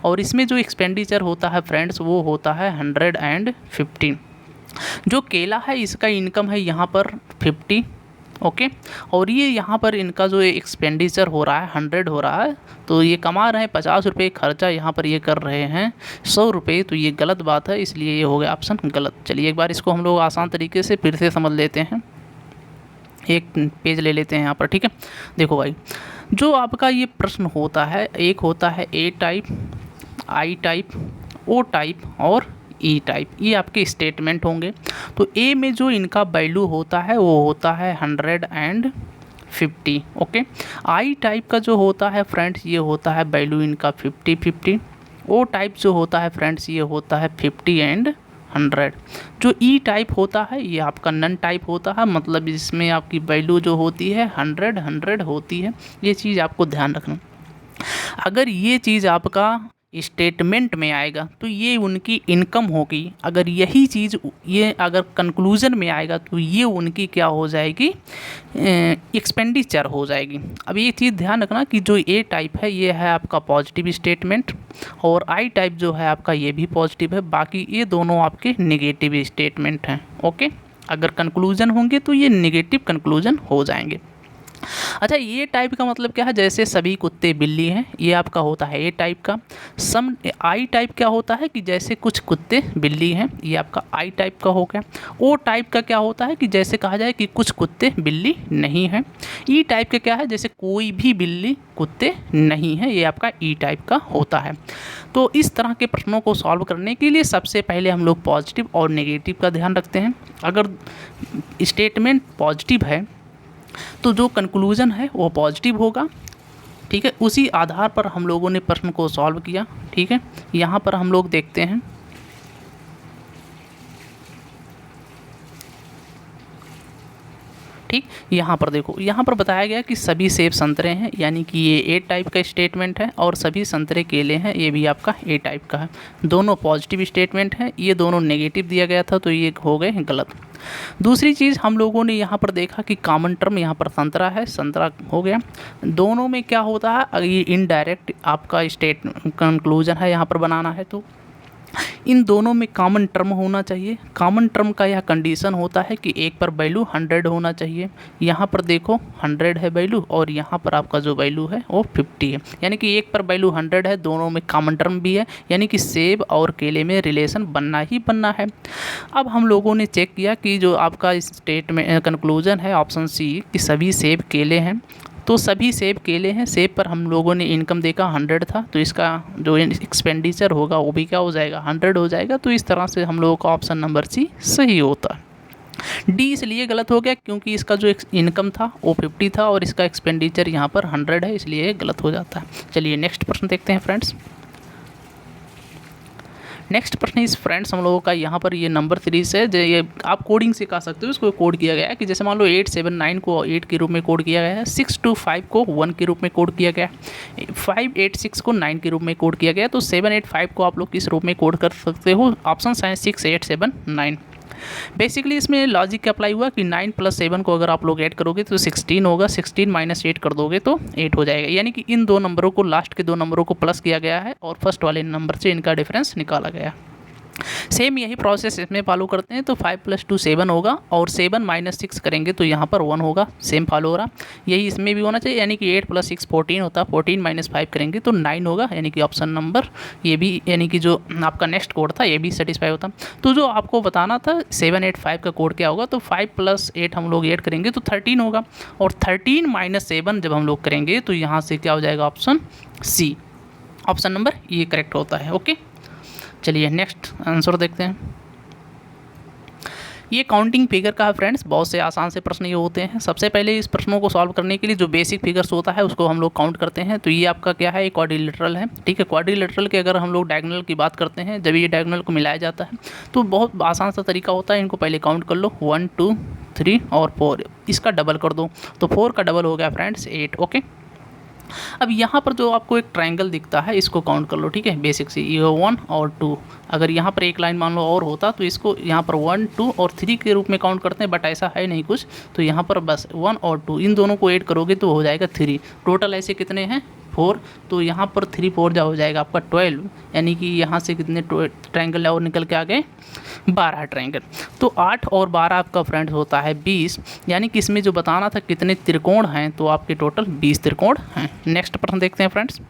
और इसमें जो एक्सपेंडिचर होता है फ्रेंड्स वो होता है 115। जो केला है इसका इनकम है यहाँ पर 50 ओके। और ये यहाँ पर इनका जो एक्सपेंडिचर हो रहा है 100 हो रहा है, तो ये कमा रहे हैं 50 रुपये, खर्चा यहाँ पर ये कर रहे हैं 100 रुपये, तो ये गलत बात है, इसलिए ये हो गया ऑप्शन गलत। चलिए एक बार इसको हम लोग आसान तरीके से फिर से समझ लेते हैं। एक पेज ले लेते हैं यहाँ पर, ठीक है। देखो भाई, जो आपका ये प्रश्न होता है, एक होता है A type, I type, O type और ई टाइप, ये आपके स्टेटमेंट होंगे। तो ए में जो इनका वैल्यू होता है वो होता है 150, ओके। आई टाइप का जो होता है फ्रेंड्स, ये होता है वैल्यू इनका 50-50। ओ टाइप जो होता है फ्रेंड्स, ये होता है 50 एंड 100। जो ई टाइप होता है ये आपका नन टाइप होता है, मतलब इसमें आपकी वैल्यू जो होती है 100 होती है। ये चीज़ आपको ध्यान रखना। अगर ये चीज़ आपका स्टेटमेंट में आएगा तो ये उनकी इनकम होगी, अगर यही चीज़ ये अगर कंक्लूजन में आएगा तो ये उनकी क्या हो जाएगी, एक्सपेंडिचर हो जाएगी। अब ये चीज़ ध्यान रखना कि जो ए टाइप है ये है आपका पॉजिटिव स्टेटमेंट, और आई टाइप जो है आपका ये भी पॉजिटिव है, बाकी ये दोनों आपके नेगेटिव स्टेटमेंट हैं, ओके। अगर कंक्लूजन होंगे तो ये नेगेटिव कंक्लूजन हो जाएंगे। अच्छा, ये टाइप का मतलब क्या है, जैसे सभी कुत्ते बिल्ली हैं, ये आपका होता है ए टाइप का। सम आई टाइप क्या होता है कि जैसे कुछ कुत्ते बिल्ली हैं, ये आपका आई टाइप का हो गया। ओ टाइप का क्या होता है कि जैसे कहा जाए कि कुछ कुत्ते बिल्ली नहीं हैं। ई टाइप का क्या है, जैसे कोई भी बिल्ली कुत्ते नहीं है, ये आपका ई टाइप का होता है। तो इस तरह के प्रश्नों को सॉल्व करने के लिए सबसे पहले हम लोग पॉजिटिव और नेगेटिव का ध्यान रखते हैं। अगर स्टेटमेंट पॉजिटिव है तो जो कंक्लूजन है वो पॉजिटिव होगा, ठीक है। उसी आधार पर हम लोगों ने प्रश्न को सॉल्व किया, ठीक है। यहाँ पर हम लोग देखते हैं, ठीक। यहाँ पर देखो, यहाँ पर बताया गया कि सभी सेब संतरे हैं, यानी कि ये ए टाइप का स्टेटमेंट है, और सभी संतरे केले हैं, ये भी आपका ए टाइप का है। दोनों पॉजिटिव स्टेटमेंट हैं, ये दोनों नेगेटिव दिया गया था, तो ये हो गए गलत। दूसरी चीज़ हम लोगों ने यहाँ पर देखा कि कॉमन टर्म यहाँ पर संतरा है, संतरा हो गया। दोनों में क्या होता है, ये इनडायरेक्ट आपका स्टेट कंक्लूजन है यहाँ पर बनाना है, तो इन दोनों में कॉमन टर्म होना चाहिए। कॉमन टर्म का यह कंडीशन होता है कि एक पर वैल्यू 100 होना चाहिए। यहाँ पर देखो 100 है वैल्यू, और यहाँ पर आपका जो वैल्यू है वो 50 है, यानी कि एक पर वैल्यू 100 है, दोनों में कॉमन टर्म भी है, यानी कि सेब और केले में रिलेशन बनना ही बनना है। अब हम लोगों ने चेक किया कि जो आपका स्टेट में कंक्लूजन है ऑप्शन सी कि सभी सेब केले हैं, तो सभी सेब केले हैं। सेब पर हम लोगों ने इनकम देखा 100 था, तो इसका जो एक्सपेंडिचर होगा वो भी क्या हो जाएगा, 100 हो जाएगा। तो इस तरह से हम लोगों का ऑप्शन नंबर सी सही होता है। डी इसलिए गलत हो गया क्योंकि इसका जो इनकम था वो 50 था, और इसका एक्सपेंडिचर यहाँ पर 100 है, इसलिए गलत हो जाता है। चलिए नेक्स्ट प्रश्न देखते हैं फ्रेंड्स। नेक्स्ट प्रश्न इस फ्रेंड्स हम लोगों का यहाँ पर ये नंबर 3 से, जो ये आप कोडिंग से कह सकते हो, इसको कोड किया गया है कि जैसे मान लो 879 को 8 के रूप में कोड किया गया है, 625 को 1 के रूप में कोड किया गया है, 586 को 9 के रूप में कोड किया गया है, तो 785 को आप लोग किस रूप में कोड कर सकते हो, ऑप्शन है 6, 8, 7, 9। बेसिकली इसमें लॉजिक क्या अप्लाई हुआ कि 9 + 7 को अगर आप लोग ऐड करोगे तो 16 होगा, 16 - 8 कर दोगे तो 8 हो जाएगा, यानी कि इन दो नंबरों को, लास्ट के दो नंबरों को प्लस किया गया है और फर्स्ट वाले नंबर से इनका डिफरेंस निकाला गया। सेम यही प्रोसेस इसमें फॉलो करते हैं, तो 5 + 2 7 होगा, और 7 - 6 करेंगे तो यहाँ पर 1 होगा, सेम फॉलो हो रहा। यही इसमें भी होना चाहिए, यानी कि 8 + 6 14 होता है, 14 - 5 करेंगे तो 9 होगा, यानी कि ऑप्शन नंबर ये भी, यानी कि जो आपका नेक्स्ट कोड था ये भी सेटिस्फाई होता। तो जो आपको बताना था 785 का कोड क्या होगा, तो 5 + 8 हम लोग ऐड करेंगे तो 13 होगा, और 13 - 7 जब हम लोग करेंगे तो यहाँ से क्या हो जाएगा, ऑप्शन सी, ऑप्शन नंबर ये करेक्ट होता है, ओके। चलिए नेक्स्ट आंसर देखते हैं। ये काउंटिंग फिगर का है फ्रेंड्स, बहुत से आसान से प्रश्न ये होते हैं। सबसे पहले इस प्रश्नों को सॉल्व करने के लिए जो बेसिक फिगर्स होता है उसको हम लोग काउंट करते हैं। तो ये आपका क्या है, क्वाड्रिलेटरल है, ठीक है। क्वाड्रिलेटरल के अगर हम लोग डायगोनल की बात करते हैं, जब ये डायगोनल को मिलाया जाता है तो बहुत आसान सा तरीका होता है, इनको पहले काउंट कर लो, 1 2 3 और 4, इसका डबल कर दो, तो 4 का डबल हो गया फ्रेंड्स 8, ओके। अब यहाँ पर जो आपको एक ट्रायंगल दिखता है इसको काउंट कर लो, ठीक है, बेसिक से ये 1 और 2। अगर यहाँ पर एक लाइन मान लो और होता तो इसको यहाँ पर 1 2 और 3 के रूप में काउंट करते हैं, बट ऐसा है नहीं कुछ, तो यहाँ पर बस 1 और 2 इन दोनों को ऐड करोगे तो हो जाएगा 3। टोटल ऐसे कितने हैं, 4, तो यहाँ पर 3 4 जा हो जाएगा आपका 12, यानी कि यहाँ से कितने ट्रायंगल और निकल के आ गए 12 ट्रायंगल। तो 8 और 12 आपका फ्रेंड्स होता है 20, यानी कि इसमें जो बताना था कितने त्रिकोण हैं, तो आपके टोटल 20 त्रिकोण हैं। नेक्स्ट प्रश्न देखते हैं फ्रेंड्स।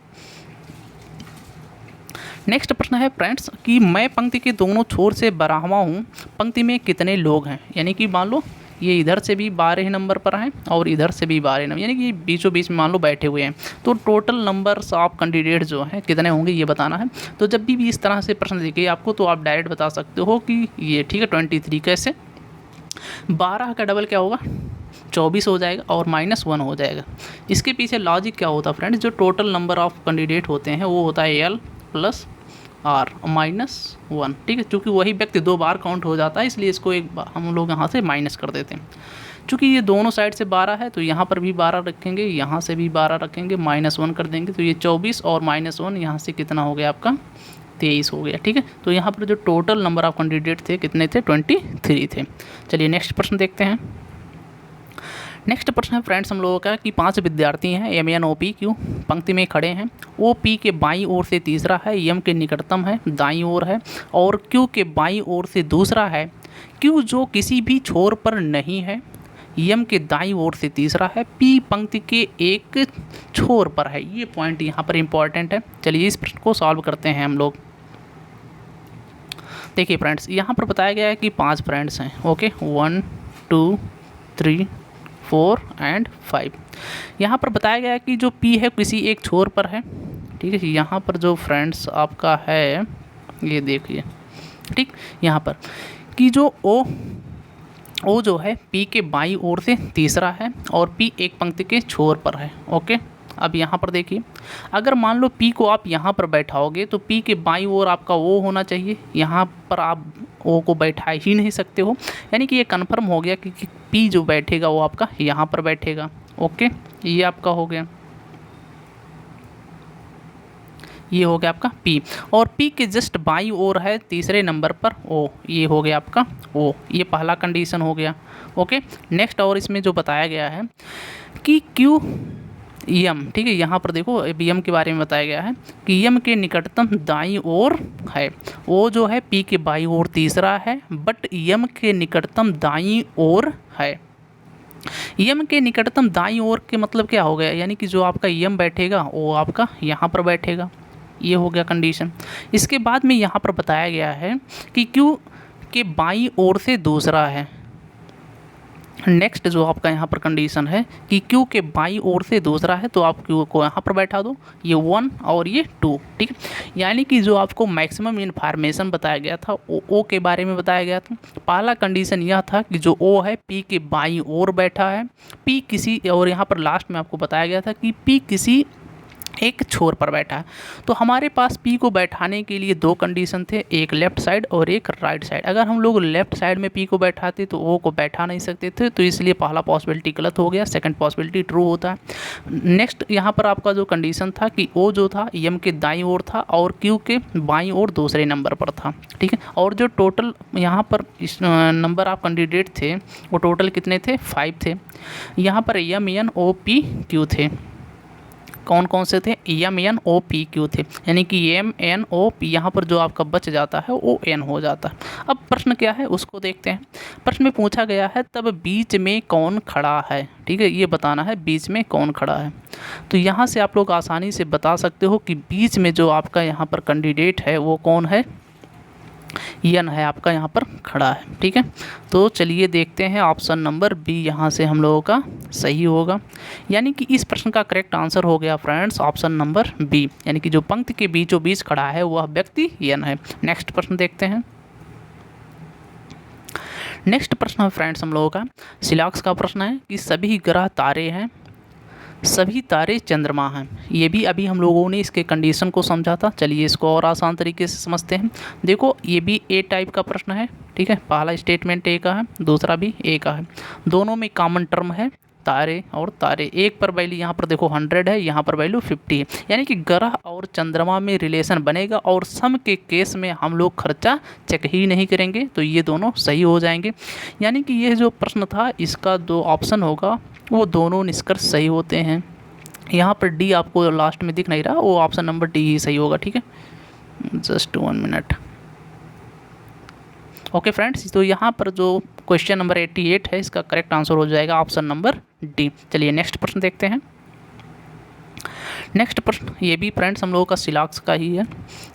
नेक्स्ट प्रश्न है फ्रेंड्स कि मैं पंक्ति के दोनों छोर से बराहवा हूँ, पंक्ति में कितने लोग हैं। यानी कि मान लो ये इधर से भी 12 नंबर पर हैं और इधर से भी 12 नंबर, यानी कि बीचों बीच में मान लो बैठे हुए हैं, तो टोटल नंबर्स ऑफ कैंडिडेट जो हैं कितने होंगे ये बताना है। तो जब भी इस तरह से प्रश्न दिखे आपको तो आप डायरेक्ट बता सकते हो कि ये ठीक है 23। कैसे 12 का डबल क्या होगा 24 हो जाएगा और -1 हो जाएगा। इसके पीछे लॉजिक क्या होता है फ्रेंड्स, जो टोटल नंबर ऑफ कैंडिडेट होते हैं वो होता है L + R -1, ठीक है। चूँकि वही व्यक्ति 2 बार काउंट हो जाता है इसलिए इसको एक बार हम लोग यहाँ से माइनस कर देते हैं। चूँकि ये दोनों साइड से 12 है तो यहाँ पर भी 12 रखेंगे, यहाँ से भी 12 रखेंगे, -1 कर देंगे, तो ये 24 और -1 यहाँ से कितना हो गया आपका 23 हो गया, ठीक है। तो यहाँ पर जो टोटल नंबर ऑफ कैंडिडेट थे कितने थे 23 थे। चलिए नेक्स्ट प्रश्न देखते हैं। नेक्स्ट प्रश्न है फ्रेंड्स हम लोगों का कि 5 विद्यार्थी हैं MNOPQ पंक्ति में खड़े हैं, OP के बाईं ओर से तीसरा है, M के निकटतम है दाईं ओर है और Q के बाईं ओर से दूसरा है, Q जो किसी भी छोर पर नहीं है, M के दाईं ओर से तीसरा है, P पंक्ति के एक छोर पर है। ये पॉइंट यहाँ पर इम्पॉर्टेंट है। चलिए इस प्रश्न को सॉल्व करते हैं हम लोग। देखिए फ्रेंड्स यहाँ पर बताया गया है कि 5 फ्रेंड्स हैं, ओके 1 2 3 4 एंड 5। यहाँ पर बताया गया है कि जो P है किसी एक छोर पर है, ठीक है। यहाँ पर जो फ्रेंड्स आपका है ये देखिए, ठीक, यहाँ पर कि जो O जो है P के बाईं ओर से तीसरा है और P एक पंक्ति के छोर पर है, ओके। अब यहाँ पर देखिए अगर मान लो P को आप यहाँ पर बैठाओगे तो P के बाईं ओर आपका O होना चाहिए, यहाँ पर आप O को बैठा ही नहीं सकते हो, यानी कि ये कन्फर्म हो गया कि P जो बैठेगा वो आपका यहाँ पर बैठेगा, ओके। ये आपका हो गया, ये हो गया आपका P और P के जस्ट बाईं ओर है तीसरे नंबर पर O, ये हो गया आपका O, ये पहला कंडीशन हो गया, ओके। नेक्स्ट और इसमें जो बताया गया है कि Q M, ठीक है, यहाँ पर देखो M के बारे में बताया गया है कि M के निकटतम दाईं ओर है, O जो है P के बाईं ओर तीसरा है बट M के निकटतम दाईं ओर है। M के निकटतम दाईं ओर के मतलब क्या हो गया, यानी कि जो आपका M बैठेगा वो आपका यहाँ पर बैठेगा, ये हो गया कंडीशन। इसके बाद में यहाँ पर बताया गया है कि Q के बाईं ओर से दूसरा है। नेक्स्ट जो आपका यहाँ पर कंडीशन है कि Q के बाईं ओर से दूसरा है तो आप Q को यहाँ पर बैठा दो, ये 1 और ये 2, ठीक है। यानी कि जो आपको मैक्सिमम इन्फॉर्मेशन बताया गया था O के बारे में बताया गया था। पहला कंडीशन यह था कि जो O है P के बाईं ओर बैठा है, P किसी, और यहाँ पर लास्ट में आपको बताया गया था कि P किसी एक छोर पर बैठा है। तो हमारे पास P को बैठाने के लिए 2 कंडीशन थे, एक लेफ़्ट साइड और एक राइट साइड। अगर हम लोग लेफ़्ट साइड में P को बैठाते तो O को बैठा नहीं सकते थे, तो इसलिए पहला पॉसिबिलिटी गलत हो गया, सेकंड पॉसिबिलिटी ट्रू होता है। नेक्स्ट यहाँ पर आपका जो कंडीशन था कि O जो था M के दाईं ओर था और Q के बाईं ओर दूसरे नंबर पर था, ठीक है। और जो टोटल यहाँ पर नंबर ऑफ कैंडिडेट थे वो टोटल कितने थे 5 थे। यहाँ पर MNOPQ थे, कौन कौन से थे MNOPQ थे, यानी कि MNOP यहाँ पर जो आपका बच जाता है वो N हो जाता है। अब प्रश्न क्या है उसको देखते हैं। प्रश्न में पूछा गया है तब बीच में कौन खड़ा है, ठीक है, ये बताना है बीच में कौन खड़ा है। तो यहाँ से आप लोग आसानी से बता सकते हो कि बीच में जो आपका यहाँ पर कैंडिडेट है वो कौन है, N है आपका यहाँ पर खड़ा है, ठीक है। तो चलिए देखते हैं ऑप्शन नंबर B यहाँ से हम लोगों का सही होगा, यानी कि इस प्रश्न का करेक्ट आंसर हो गया फ्रेंड्स ऑप्शन नंबर B, यानी कि जो पंक्ति के बीचों बीच खड़ा है वह व्यक्ति N है। नेक्स्ट प्रश्न देखते हैं। नेक्स्ट प्रश्न है फ्रेंड्स हम लोगों का सिलॉक्स का प्रश्न है कि सभी ग्रह तारे हैं, सभी तारे चंद्रमा हैं। ये भी अभी हम लोगों ने इसके कंडीशन को समझा था। चलिए इसको और आसान तरीके से समझते हैं। देखो ये भी ए टाइप का प्रश्न है, ठीक है, पहला स्टेटमेंट ए का है, दूसरा भी ए का है, दोनों में कॉमन टर्म है तारे और तारे। एक पर वैल्यू यहाँ पर देखो 100 है, यहाँ पर वैल्यू 50 है, यानी कि ग्रह और चंद्रमा में रिलेशन बनेगा और सम के केस में हम लोग खर्चा चेक ही नहीं करेंगे, तो ये दोनों सही हो जाएंगे। यानी कि यह जो प्रश्न था इसका 2 ऑप्शन होगा वो दोनों निष्कर्ष सही होते हैं। यहाँ पर डी आपको लास्ट में दिख नहीं रहा, वो ऑप्शन नंबर डी ही सही होगा। ठीक है, जस्ट 1 मिनट। ओके फ्रेंड्स, तो यहाँ पर जो क्वेश्चन नंबर 88 है इसका करेक्ट आंसर हो जाएगा ऑप्शन नंबर डी। चलिए नेक्स्ट प्रश्न देखते हैं। नेक्स्ट प्रश्न ये भी फ्रेंड्स हम लोगों का सिलाक्स का ही है।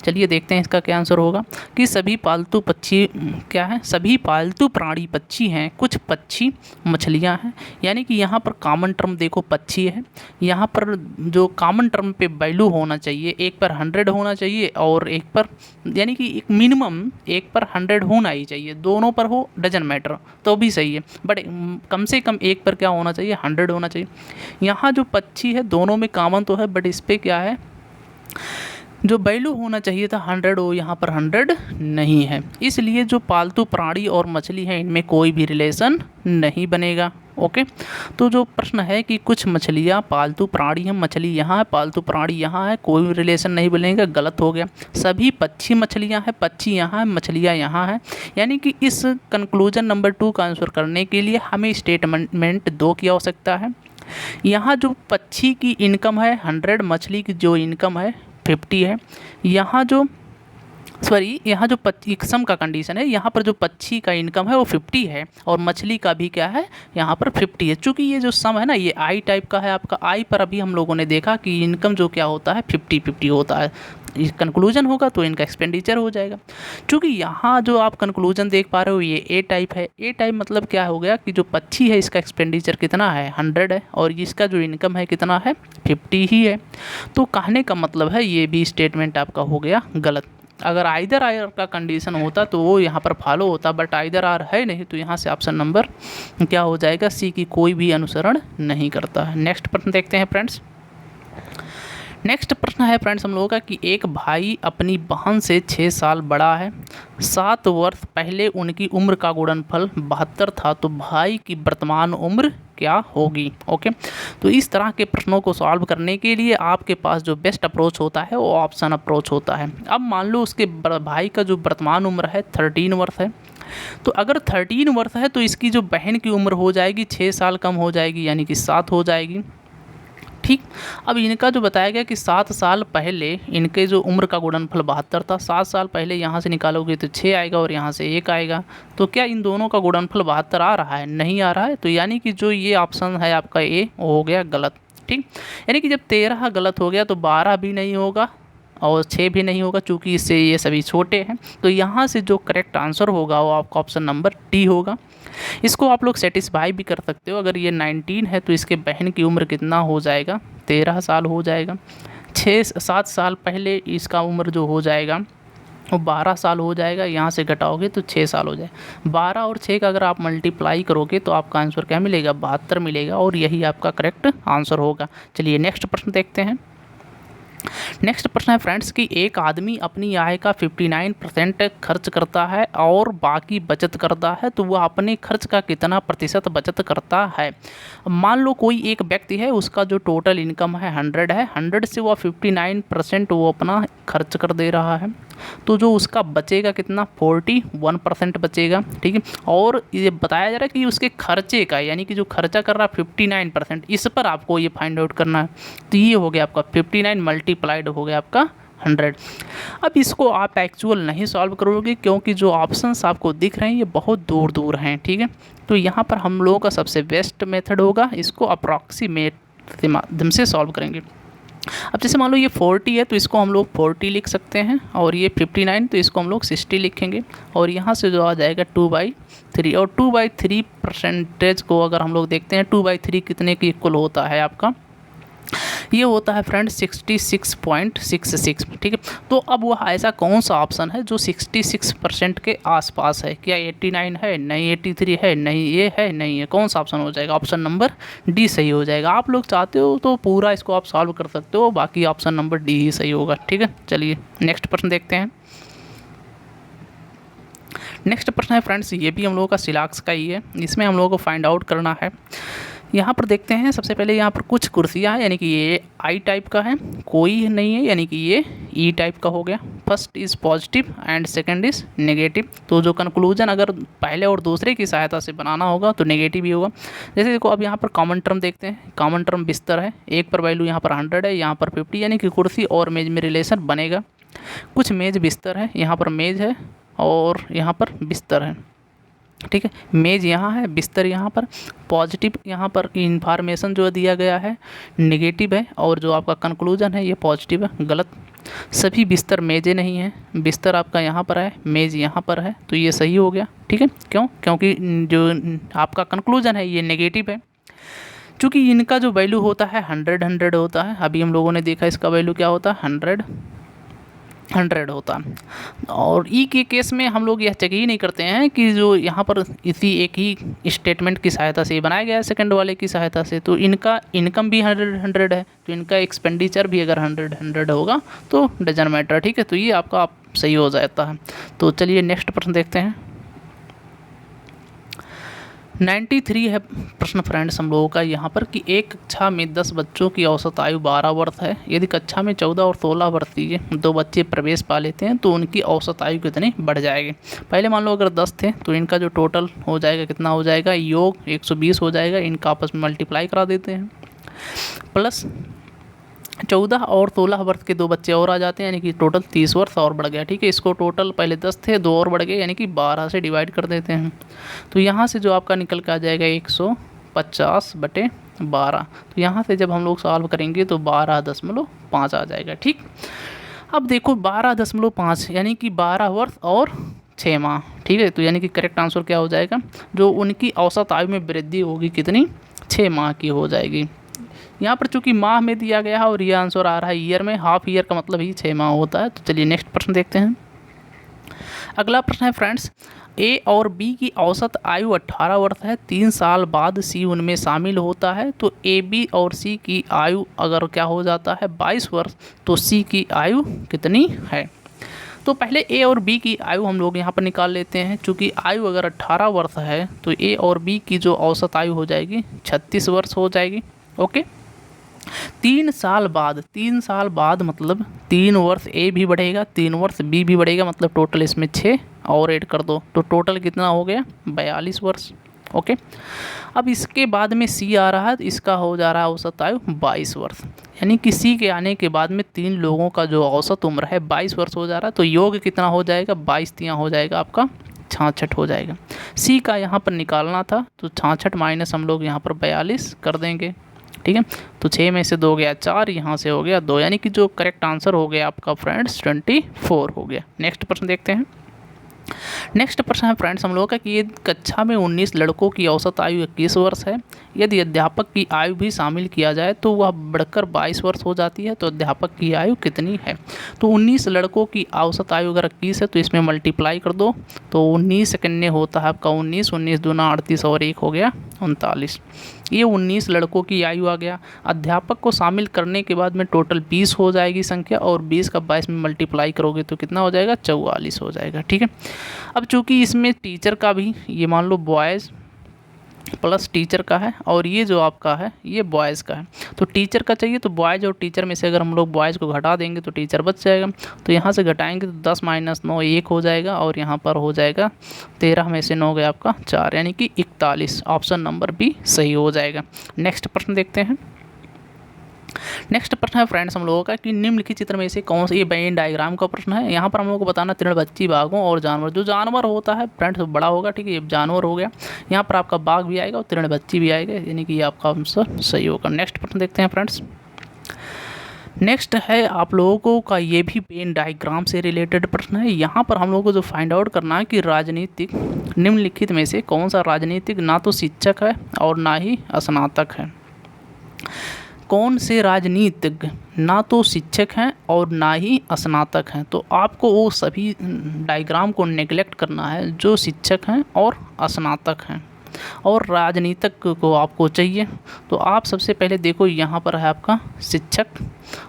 चलिए देखते हैं इसका क्या आंसर होगा कि सभी पालतू पक्षी क्या है, सभी पालतू प्राणी पक्षी हैं, कुछ पक्षी मछलियां हैं। यानी कि यहाँ पर कॉमन टर्म देखो पक्षी है, यहाँ पर जो कॉमन टर्म पे वैल्यू होना चाहिए एक पर 100 होना चाहिए और एक पर यानी कि एक मिनिमम एक पर 100 होना ही चाहिए, दोनों पर हो डजन मैटर तो भी सही है, बट कम से कम एक पर क्या होना चाहिए 100 होना चाहिए। यहाँ जो पक्षी है दोनों में कॉमन तो है, बट इस पे क्या है जो वैल्यू होना चाहिए था 100 हो, यहाँ पर 100 नहीं है, इसलिए जो पालतू प्राणी और मछली है इनमें कोई भी रिलेशन नहीं बनेगा। ओके, तो जो प्रश्न है कि कुछ मछलियाँ पालतू प्राणी हैं, मछली यहाँ है पालतू प्राणी यहाँ है, कोई भी रिलेशन नहीं बनेगा, गलत हो गया। सभी पक्षी मछलियाँ हैं, पक्षी यहाँ है मछलियाँ यहाँ है, यानी कि इस कंक्लूजन नंबर 2 का आंसर करने के लिए हमें स्टेटमेंट 2 की आवश्यकता है। यहाँ जो पक्षी की इनकम है 100, मछली की जो इनकम है 50 है। यहाँ जो यहाँ जो सम का कंडीशन है, यहाँ पर जो पक्षी का इनकम है वो 50 है और मछली का भी क्या है यहाँ पर 50 है। चूँकि ये जो सम है ना ये आई टाइप का है आपका, आई पर अभी हम लोगों ने देखा कि इनकम जो क्या होता है 50-50 होता है, कंक्लूजन होगा तो इनका एक्सपेंडिचर हो जाएगा। चूँकि यहाँ जो आप कंक्लूजन देख पा रहे हो ये ए टाइप है, ए टाइप मतलब क्या हो गया कि जो पक्षी है इसका एक्सपेंडिचर कितना है 100 है और इसका जो इनकम है कितना है 50 ही है। तो कहने का मतलब है ये भी स्टेटमेंट आपका हो गया गलत। अगर आइदर आर का कंडीशन होता तो वो यहाँ पर फॉलो होता, बट आइदर आर है नहीं, तो यहाँ से ऑप्शन नंबर क्या हो जाएगा सी की कोई भी अनुसरण नहीं करता है। नेक्स्ट प्रश्न देखते हैं फ्रेंड्स। नेक्स्ट प्रश्न है फ्रेंड्स हम लोगों का कि एक भाई अपनी बहन से 6 साल बड़ा है, 7 वर्ष पहले उनकी उम्र का गुणनफल 72 था, तो भाई की वर्तमान उम्र क्या होगी। ओके, तो इस तरह के प्रश्नों को सॉल्व करने के लिए आपके पास जो बेस्ट अप्रोच होता है वो ऑप्शन अप्रोच होता है। अब मान लो उसके भाई का जो वर्तमान उम्र है 13 वर्ष है, तो अगर 13 वर्ष है तो इसकी जो बहन की उम्र हो जाएगी 6 साल कम हो जाएगी, यानी कि 7 हो जाएगी। ठीक, अब इनका जो बताया गया कि 7 साल पहले इनके जो उम्र का गुणनफल 72 था, 7 साल पहले यहाँ से निकालोगे तो 6 आएगा और यहाँ से 1 आएगा, तो क्या इन दोनों का गुणनफल 72 आ रहा है? नहीं आ रहा है, तो यानी कि जो ये ऑप्शन है आपका ए वो हो गया गलत। ठीक, यानी कि जब 13 गलत हो गया तो 12 भी नहीं होगा और 6 भी नहीं होगा, चूँकि इससे ये सभी छोटे हैं, तो यहाँ से जो करेक्ट आंसर होगा वो आपका ऑप्शन नंबर डी होगा। इसको आप लोग सेटिस्फाई भी कर सकते हो, अगर ये 19 है तो इसके बहन की उम्र कितना हो जाएगा 13 साल हो जाएगा, 7 साल पहले इसका उम्र जो हो जाएगा वो 12 साल हो जाएगा, यहाँ से घटाओगे तो 6 साल हो जाएगा। 12 और 6 का अगर आप मल्टीप्लाई करोगे तो आपका आंसर क्या मिलेगा 72 मिलेगा और यही आपका करेक्ट आंसर होगा। चलिए नेक्स्ट प्रश्न देखते हैं। नेक्स्ट प्रश्न है फ्रेंड्स कि एक आदमी अपनी आय का 59% खर्च करता है और बाकी बचत करता है, तो वह अपने खर्च का कितना प्रतिशत बचत करता है। मान लो कोई एक व्यक्ति है, उसका जो टोटल इनकम है 100 है, 100 से वह 59% वो अपना खर्च कर दे रहा है, तो जो उसका बचेगा कितना 41% बचेगा। ठीक है, और ये बताया जा रहा है कि उसके खर्चे का यानी कि जो खर्चा कर रहा है 59%, इस पर आपको ये फाइंड आउट करना है। तो ये हो गया आपका 59 मल्टीप्लाइड हो गया आपका 100। अब इसको आप एक्चुअल नहीं सॉल्व करोगे क्योंकि जो ऑप्शंस आपको दिख रहे हैं ये बहुत दूर दूर हैं। ठीक है, तो यहाँ पर हम लोगों का सबसे बेस्ट मेथड होगा इसको अप्रॉक्सीमेट के माध्यम से सॉल्व करेंगे। अब जैसे मान लो ये 40 है तो इसको हम लोग 40 लिख सकते हैं, और ये 59 तो इसको हम लोग 60 लिखेंगे, और यहाँ से जो आ जाएगा 2/3, और 2/3% को अगर हम लोग देखते हैं 2/3 कितने के इक्वल होता है आपका, ये होता है फ्रेंड 66.66। ठीक है, तो अब वह ऐसा कौन सा ऑप्शन है जो 66% के आसपास है? क्या 89 है? नहीं। 83 है? नहीं। ये है? नहीं है। कौन सा ऑप्शन हो जाएगा? ऑप्शन नंबर डी सही हो जाएगा। आप लोग चाहते हो तो पूरा इसको आप सॉल्व कर सकते हो, बाकी ऑप्शन नंबर डी ही सही होगा। ठीक है, चलिए नेक्स्ट प्रश्न देखते हैं। नेक्स्ट प्रश्न है फ्रेंड्स, ये भी हम लोगों का सिलाक्स का ही है, इसमें हम लोगों को फाइंड आउट करना है यहाँ पर देखते हैं सबसे पहले यहाँ पर कुछ कुर्सियाँ हैं, यानी कि ये आई टाइप का है, कोई नहीं है, यानी कि ये ई टाइप का हो गया। First is positive and second is negative. तो जो कंक्लूजन अगर पहले और दूसरे की सहायता से बनाना होगा तो नेगेटिव ही होगा। जैसे देखो अब यहाँ पर कॉमन टर्म देखते हैं, कॉमन टर्म बिस्तर है, एक पर वैल्यू यहाँ पर 100 है, यहाँ पर 50, यानी कि कुर्सी और मेज में रिलेशन बनेगा। कुछ मेज बिस्तर है, यहाँ पर मेज है और यहाँ पर बिस्तर है, ठीक है। मेज यहाँ है, बिस्तर यहाँ पर, पॉजिटिव यहाँ पर इंफॉर्मेशन जो दिया गया है नेगेटिव है, और जो आपका कंक्लूजन है ये पॉजिटिव है। गलत, सभी बिस्तर मेजें नहीं हैं, बिस्तर आपका यहाँ पर है, मेज यहाँ पर है, तो ये सही हो गया, ठीक है। क्यों? क्योंकि जो आपका कंक्लूजन है ये नेगेटिव है, चूँकि इनका जो वैल्यू होता है 100 होता है। अभी हम लोगों ने देखा इसका वैल्यू क्या होता है, 100 होता है। और ई के केस में हम लोग यह चेक ही नहीं करते हैं कि जो यहाँ पर इसी एक ही स्टेटमेंट की सहायता से बनाया गया है, सेकंड वाले की सहायता से, तो इनका इनकम भी 100 है, तो इनका एक्सपेंडिचर भी अगर 100 होगा तो डजन मैटर, ठीक है। तो ये आपका आप सही हो जाता है। तो चलिए नेक्स्ट प्रश्न देखते हैं। 93 है प्रश्न फ्रेंड्स हम लोगों का यहाँ पर कि एक कक्षा में 10 बच्चों की औसत आयु 12 वर्ष है। यदि कक्षा में 14 और 16 वर्षीय के 2 बच्चे प्रवेश पा लेते हैं तो उनकी औसत आयु कितनी बढ़ जाएगी। पहले मान लो अगर 10 थे तो इनका जो टोटल हो जाएगा कितना हो जाएगा, योग 120 हो जाएगा, इनका आपस में मल्टीप्लाई करा देते हैं, प्लस 14 और 16 वर्ष के 2 बच्चे और आ जाते हैं, यानी कि टोटल 30 वर्ष और बढ़ गया, ठीक है। इसको टोटल पहले 10 थे, 2 और बढ़ गए, यानी कि 12 से डिवाइड कर देते हैं। तो यहाँ से जो आपका निकल के आ जाएगा 150/12। तो यहाँ से जब हम लोग सॉल्व करेंगे तो 12.5 आ जाएगा, ठीक। अब देखो 12.5 यानी कि 12 वर्ष और 6 माह, ठीक है। तो यानी कि करेक्ट आंसर क्या हो जाएगा, जो उनकी औसत आयु में वृद्धि होगी कितनी, 6 माह की हो जाएगी। यहाँ पर चूंकि माह में दिया गया है और ये आंसर आ रहा है ईयर में, हाफ ईयर का मतलब ही 6 माह होता है। तो चलिए नेक्स्ट प्रश्न देखते हैं। अगला प्रश्न है फ्रेंड्स, ए और बी की औसत आयु 18 वर्ष है, 3 साल बाद सी उनमें शामिल होता है, तो ए बी और सी की आयु अगर क्या हो जाता है 22 वर्ष, तो सी की आयु कितनी है। तो पहले ए और बी की आयु हम लोग यहाँ पर निकाल लेते हैं। चूँकि आयु अगर 18 वर्ष है तो ए और बी की जो औसत आयु हो जाएगी 36 वर्ष हो जाएगी, ओके। 3 साल बाद मतलब 3 वर्ष ए भी बढ़ेगा, 3 वर्ष बी भी बढ़ेगा, मतलब टोटल इसमें 6 और ऐड कर दो तो टोटल कितना हो गया 42 वर्ष, ओके। अब इसके बाद में सी आ रहा है, तो इसका हो जा रहा है औसत आयु 22 वर्ष, यानी कि सी के आने के बाद में 3 लोगों का जो औसत उम्र है 22 वर्ष हो जा रहा है। तो योग कितना हो जाएगा, 22 हो जाएगा आपका 66 हो जाएगा। सी का यहाँ पर निकालना था तो 66 माइनस हम लोग यहाँ पर 42 कर देंगे, ठीक है। तो 6 में से 2 गया 4, यहाँ से हो गया 2, यानी कि जो करेक्ट आंसर हो गया आपका फ्रेंड्स 24 हो गया। नेक्स्ट प्रश्न देखते हैं। नेक्स्ट प्रश्न है फ्रेंड्स हम लोगों का कि ये कक्षा में 19 लड़कों की औसत आयु 21 वर्ष है, यदि अध्यापक की आयु भी शामिल किया जाए तो वह बढ़कर 22 वर्ष हो जाती है, तो अध्यापक की आयु कितनी है। तो 19 लड़कों की औसत आयु अगर 21 है तो इसमें मल्टीप्लाई कर दो, तो 19 सेकंड होता है आपका 19, 19 दूना 38 और 1 हो गया 39। ये 19 लड़कों की आयु आ गया। अध्यापक को शामिल करने के बाद में टोटल 20 हो जाएगी संख्या, और 20 का 22 में मल्टीप्लाई करोगे तो कितना हो जाएगा 44 हो जाएगा, ठीक है। अब चूंकि इसमें टीचर का भी, ये मान लो बॉयज़ प्लस टीचर का है, और ये जो आपका है ये बॉयज़ का है, तो टीचर का चाहिए तो बॉयज़ और टीचर में से अगर हम लोग बॉयज़ को घटा देंगे तो टीचर बच जाएगा। तो यहाँ से घटाएंगे तो 10 - 9 1 हो जाएगा, और यहाँ पर हो जाएगा 13 में से 9 गया आपका 4, यानी कि 41। ऑप्शन नंबर बी सही हो जाएगा। नेक्स्ट प्रश्न देखते हैं। नेक्स्ट प्रश्न है फ्रेंड्स हम लोगों का कि निम्नलिखित चित्र में से कौन सा, ये वेन डायग्राम का प्रश्न है। यहाँ पर हम लोगों को बताना तृणभक्षी बाघों और जानवर, जो जानवर होता है फ्रेंड्स बड़ा होगा, ठीक है, ये जानवर हो गया। यहाँ पर आपका बाघ भी आएगा और तृणभक्षी भी आएगा, यानी कि ये आपका आंसर सही होगा। नेक्स्ट प्रश्न देखते हैं फ्रेंड्स। नेक्स्ट है आप लोगों का ये भी वेन डायग्राम से रिलेटेड प्रश्न है। यहाँ पर हम लोगों को जो फाइंड आउट करना है कि राजनीतिक निम्नलिखित में से कौन सा राजनीतिक ना तो शिक्षक है और ना ही स्नातक है। कौन से राजनीतिज्ञ ना तो शिक्षक हैं और ना ही स्नातक हैं, तो आपको वो सभी डायग्राम को नेगलेक्ट करना है जो शिक्षक हैं और स्नातक हैं, और राजनीतिक को आपको चाहिए। तो आप सबसे पहले देखो यहाँ पर है आपका शिक्षक,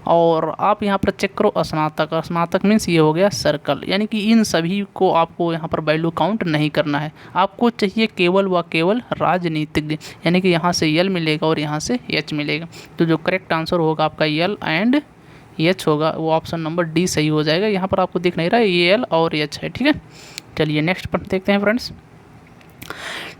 और आप यहाँ पर चेक करो स्नातक। स्नातक मीन्स ये हो गया सर्कल, यानी कि इन सभी को आपको यहाँ पर वैल्यू काउंट नहीं करना है, आपको चाहिए केवल व केवल राजनीतिज्ञ, यानी कि यहाँ से यल मिलेगा और यहाँ से एच मिलेगा। तो जो करेक्ट आंसर होगा आपका यल एंड एच होगा, वो ऑप्शन नंबर डी सही हो जाएगा। यहाँ पर आपको दिख नहीं रहा है ये एल और एच है, ठीक है। चलिए नेक्स्ट प्रश्न देखते हैं फ्रेंड्स।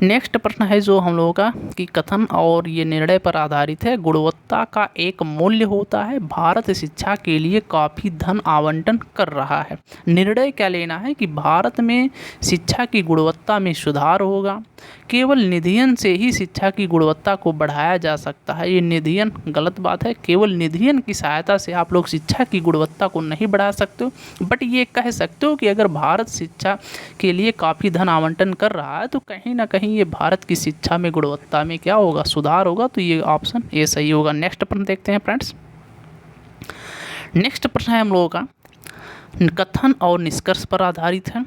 नेक्स्ट प्रश्न है जो हम लोगों का कि कथन और ये निर्णय पर आधारित है, गुणवत्ता का एक मूल्य होता है, भारत शिक्षा के लिए काफ़ी धन आवंटन कर रहा है। निर्णय क्या लेना है कि भारत में शिक्षा की गुणवत्ता में सुधार होगा, केवल निधियन से ही शिक्षा की गुणवत्ता को बढ़ाया जा सकता है। ये निधियन गलत बात है, केवल निधियन की सहायता से आप लोग शिक्षा की गुणवत्ता को नहीं बढ़ा सकते हो, बट ये कह सकते हो कि अगर भारत शिक्षा के लिए काफ़ी धन आवंटन कर रहा है तो कहीं ना कहीं ये भारत की शिक्षा में गुणवत्ता में क्या होगा, सुधार होगा। तो ये ऑप्शन ए सही होगा। नेक्स्ट प्रश्न देखते हैं फ्रेंड्स। नेक्स्ट प्रश्न है हम लोगों का कथन और निष्कर्ष पर आधारित है।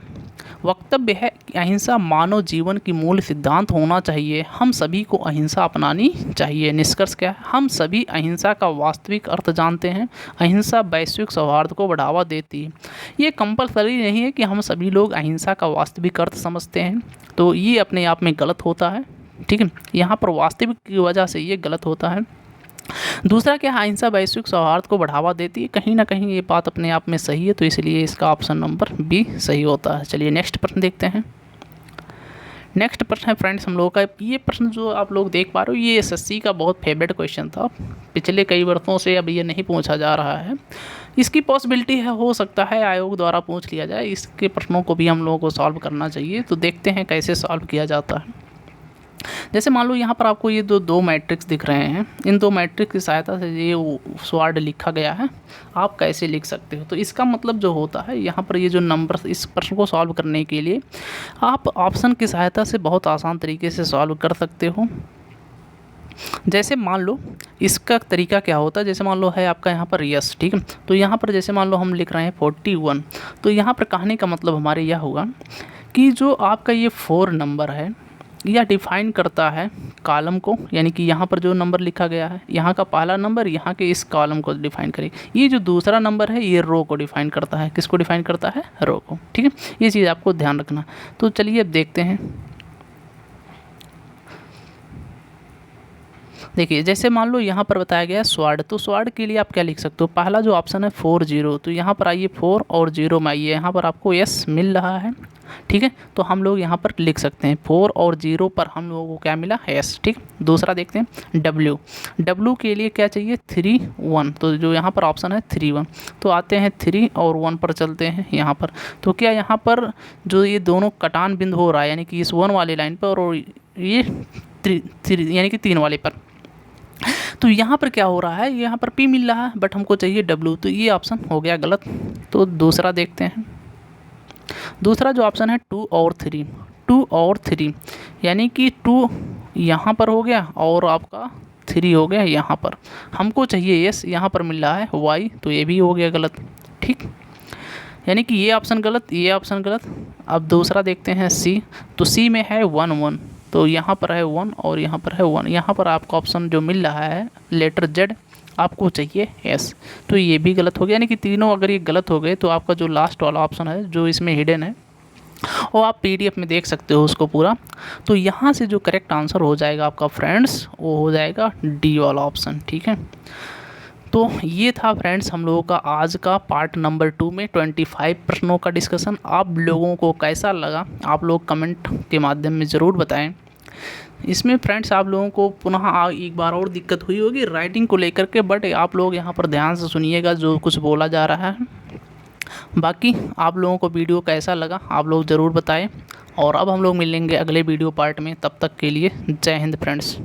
वक्तव्य है कि अहिंसा मानव जीवन की मूल सिद्धांत होना चाहिए, हम सभी को अहिंसा अपनानी चाहिए। निष्कर्ष क्या है, हम सभी अहिंसा का वास्तविक अर्थ जानते हैं, अहिंसा वैश्विक सौहार्द को बढ़ावा देती है। ये कंपलसरी नहीं है कि हम सभी लोग अहिंसा का वास्तविक अर्थ समझते हैं, तो ये अपने आप में गलत होता है, ठीक है। यहाँ पर वास्तविक की वजह से ये गलत होता है। दूसरा क्या, अहिंसा वैश्विक सौहार्द को बढ़ावा देती है, कहीं ना कहीं ये बात अपने आप में सही है, तो इसलिए इसका ऑप्शन नंबर बी सही होता है। चलिए नेक्स्ट प्रश्न देखते हैं। नेक्स्ट प्रश्न है फ्रेंड्स हम लोगों का, ये प्रश्न जो आप लोग देख पा रहे हो ये एसएससी का बहुत फेवरेट क्वेश्चन था, पिछले कई वर्षों से अब ये नहीं पूछा जा रहा है। इसकी पॉसिबिलिटी है, हो सकता है आयोग द्वारा पूछ लिया जाए, इसके प्रश्नों को भी हम लोगों को सॉल्व करना चाहिए। तो देखते हैं कैसे सॉल्व किया जाता है। जैसे मान लो यहाँ पर आपको ये दो मैट्रिक्स दिख रहे हैं, इन दो मैट्रिक्स की सहायता से ये स्वाड लिखा गया है, आप कैसे लिख सकते हो। तो इसका मतलब जो होता है यहाँ पर ये जो नंबर, इस प्रश्न को सॉल्व करने के लिए आप ऑप्शन की सहायता से बहुत आसान तरीके से सॉल्व कर सकते हो। जैसे मान लो इसका तरीका क्या होता है, जैसे मान लो है आपका यहाँ पर यस, ठीक है। तो यहाँ पर जैसे मान लो हम लिख रहे हैं 41, तो यहाँ पर कहने का मतलब हमारे यह होगा कि जो आपका ये 4 नंबर है यह डिफाइन करता है कॉलम को, यानी कि यहाँ पर जो नंबर लिखा गया है यहाँ का पहला नंबर यहाँ के इस कॉलम को डिफाइन करेगा। ये जो दूसरा नंबर है ये रो को डिफाइन करता है, किसको डिफाइन करता है, रो को, ठीक है। ये चीज़ आपको ध्यान रखना। तो चलिए अब देखते हैं। देखिए जैसे मान लो यहाँ पर बताया गया है स्वाड, तो स्वाड के लिए आप क्या लिख सकते हो, पहला जो ऑप्शन है 40, तो यहाँ पर आइए 4 और 0 में आइए, यहाँ पर आपको यस मिल रहा है, ठीक है। तो हम लोग यहाँ पर लिख सकते हैं 4 और 0 पर हम लोगों को क्या मिला, यस, ठीक। दूसरा देखते हैं डब्ल्यू के लिए क्या चाहिए, 3 1, तो जो यहाँ पर ऑप्शन है 3 1, तो आते हैं 3 और 1 पर चलते हैं यहाँ पर। तो क्या यहाँ पर जो ये दोनों कटान बिंदु हो रहा है, यानी कि इस 1 वाली लाइन पर और ये 3 यानी कि 3 वाले पर, तो यहाँ पर क्या हो रहा है, यहाँ पर P मिल रहा है बट हमको चाहिए W, तो ये ऑप्शन हो गया गलत। तो दूसरा देखते हैं। दूसरा जो ऑप्शन है 2 और 3, यानी कि 2 यहाँ पर हो गया और आपका 3 हो गया यहाँ पर, हमको चाहिए यस, यहाँ पर मिल रहा है Y, तो ये भी हो गया गलत, ठीक। यानी कि ये ऑप्शन गलत, ये ऑप्शन गलत। अब दूसरा देखते हैं C, तो C में है 1 1, तो यहाँ पर है 1 और यहाँ पर है 1, यहाँ पर आपका ऑप्शन जो मिल रहा है लेटर Z, आपको चाहिए एस, तो ये भी गलत हो गया। यानी कि तीनों अगर ये गलत हो गए तो आपका जो लास्ट वाला ऑप्शन है जो इसमें हिडन है वो आप PDF में देख सकते हो उसको पूरा। तो यहाँ से जो करेक्ट आंसर हो जाएगा आपका फ्रेंड्स वो हो जाएगा डी वाला ऑप्शन, ठीक है। तो ये था फ्रेंड्स हम लोगों का आज का पार्ट नंबर 2 में 25 प्रश्नों का डिस्कशन। आप लोगों को कैसा लगा आप लोग कमेंट के माध्यम में ज़रूर बताएं। इसमें फ्रेंड्स आप लोगों को पुनः एक बार और दिक्कत हुई होगी राइटिंग को लेकर के, बट आप लोग यहाँ पर ध्यान से सुनिएगा जो कुछ बोला जा रहा है। बाकी आप लोगों को वीडियो कैसा लगा आप लोग ज़रूर बताएं, और अब हम लोग मिलेंगे अगले वीडियो पार्ट में। तब तक के लिए जय हिंद फ्रेंड्स।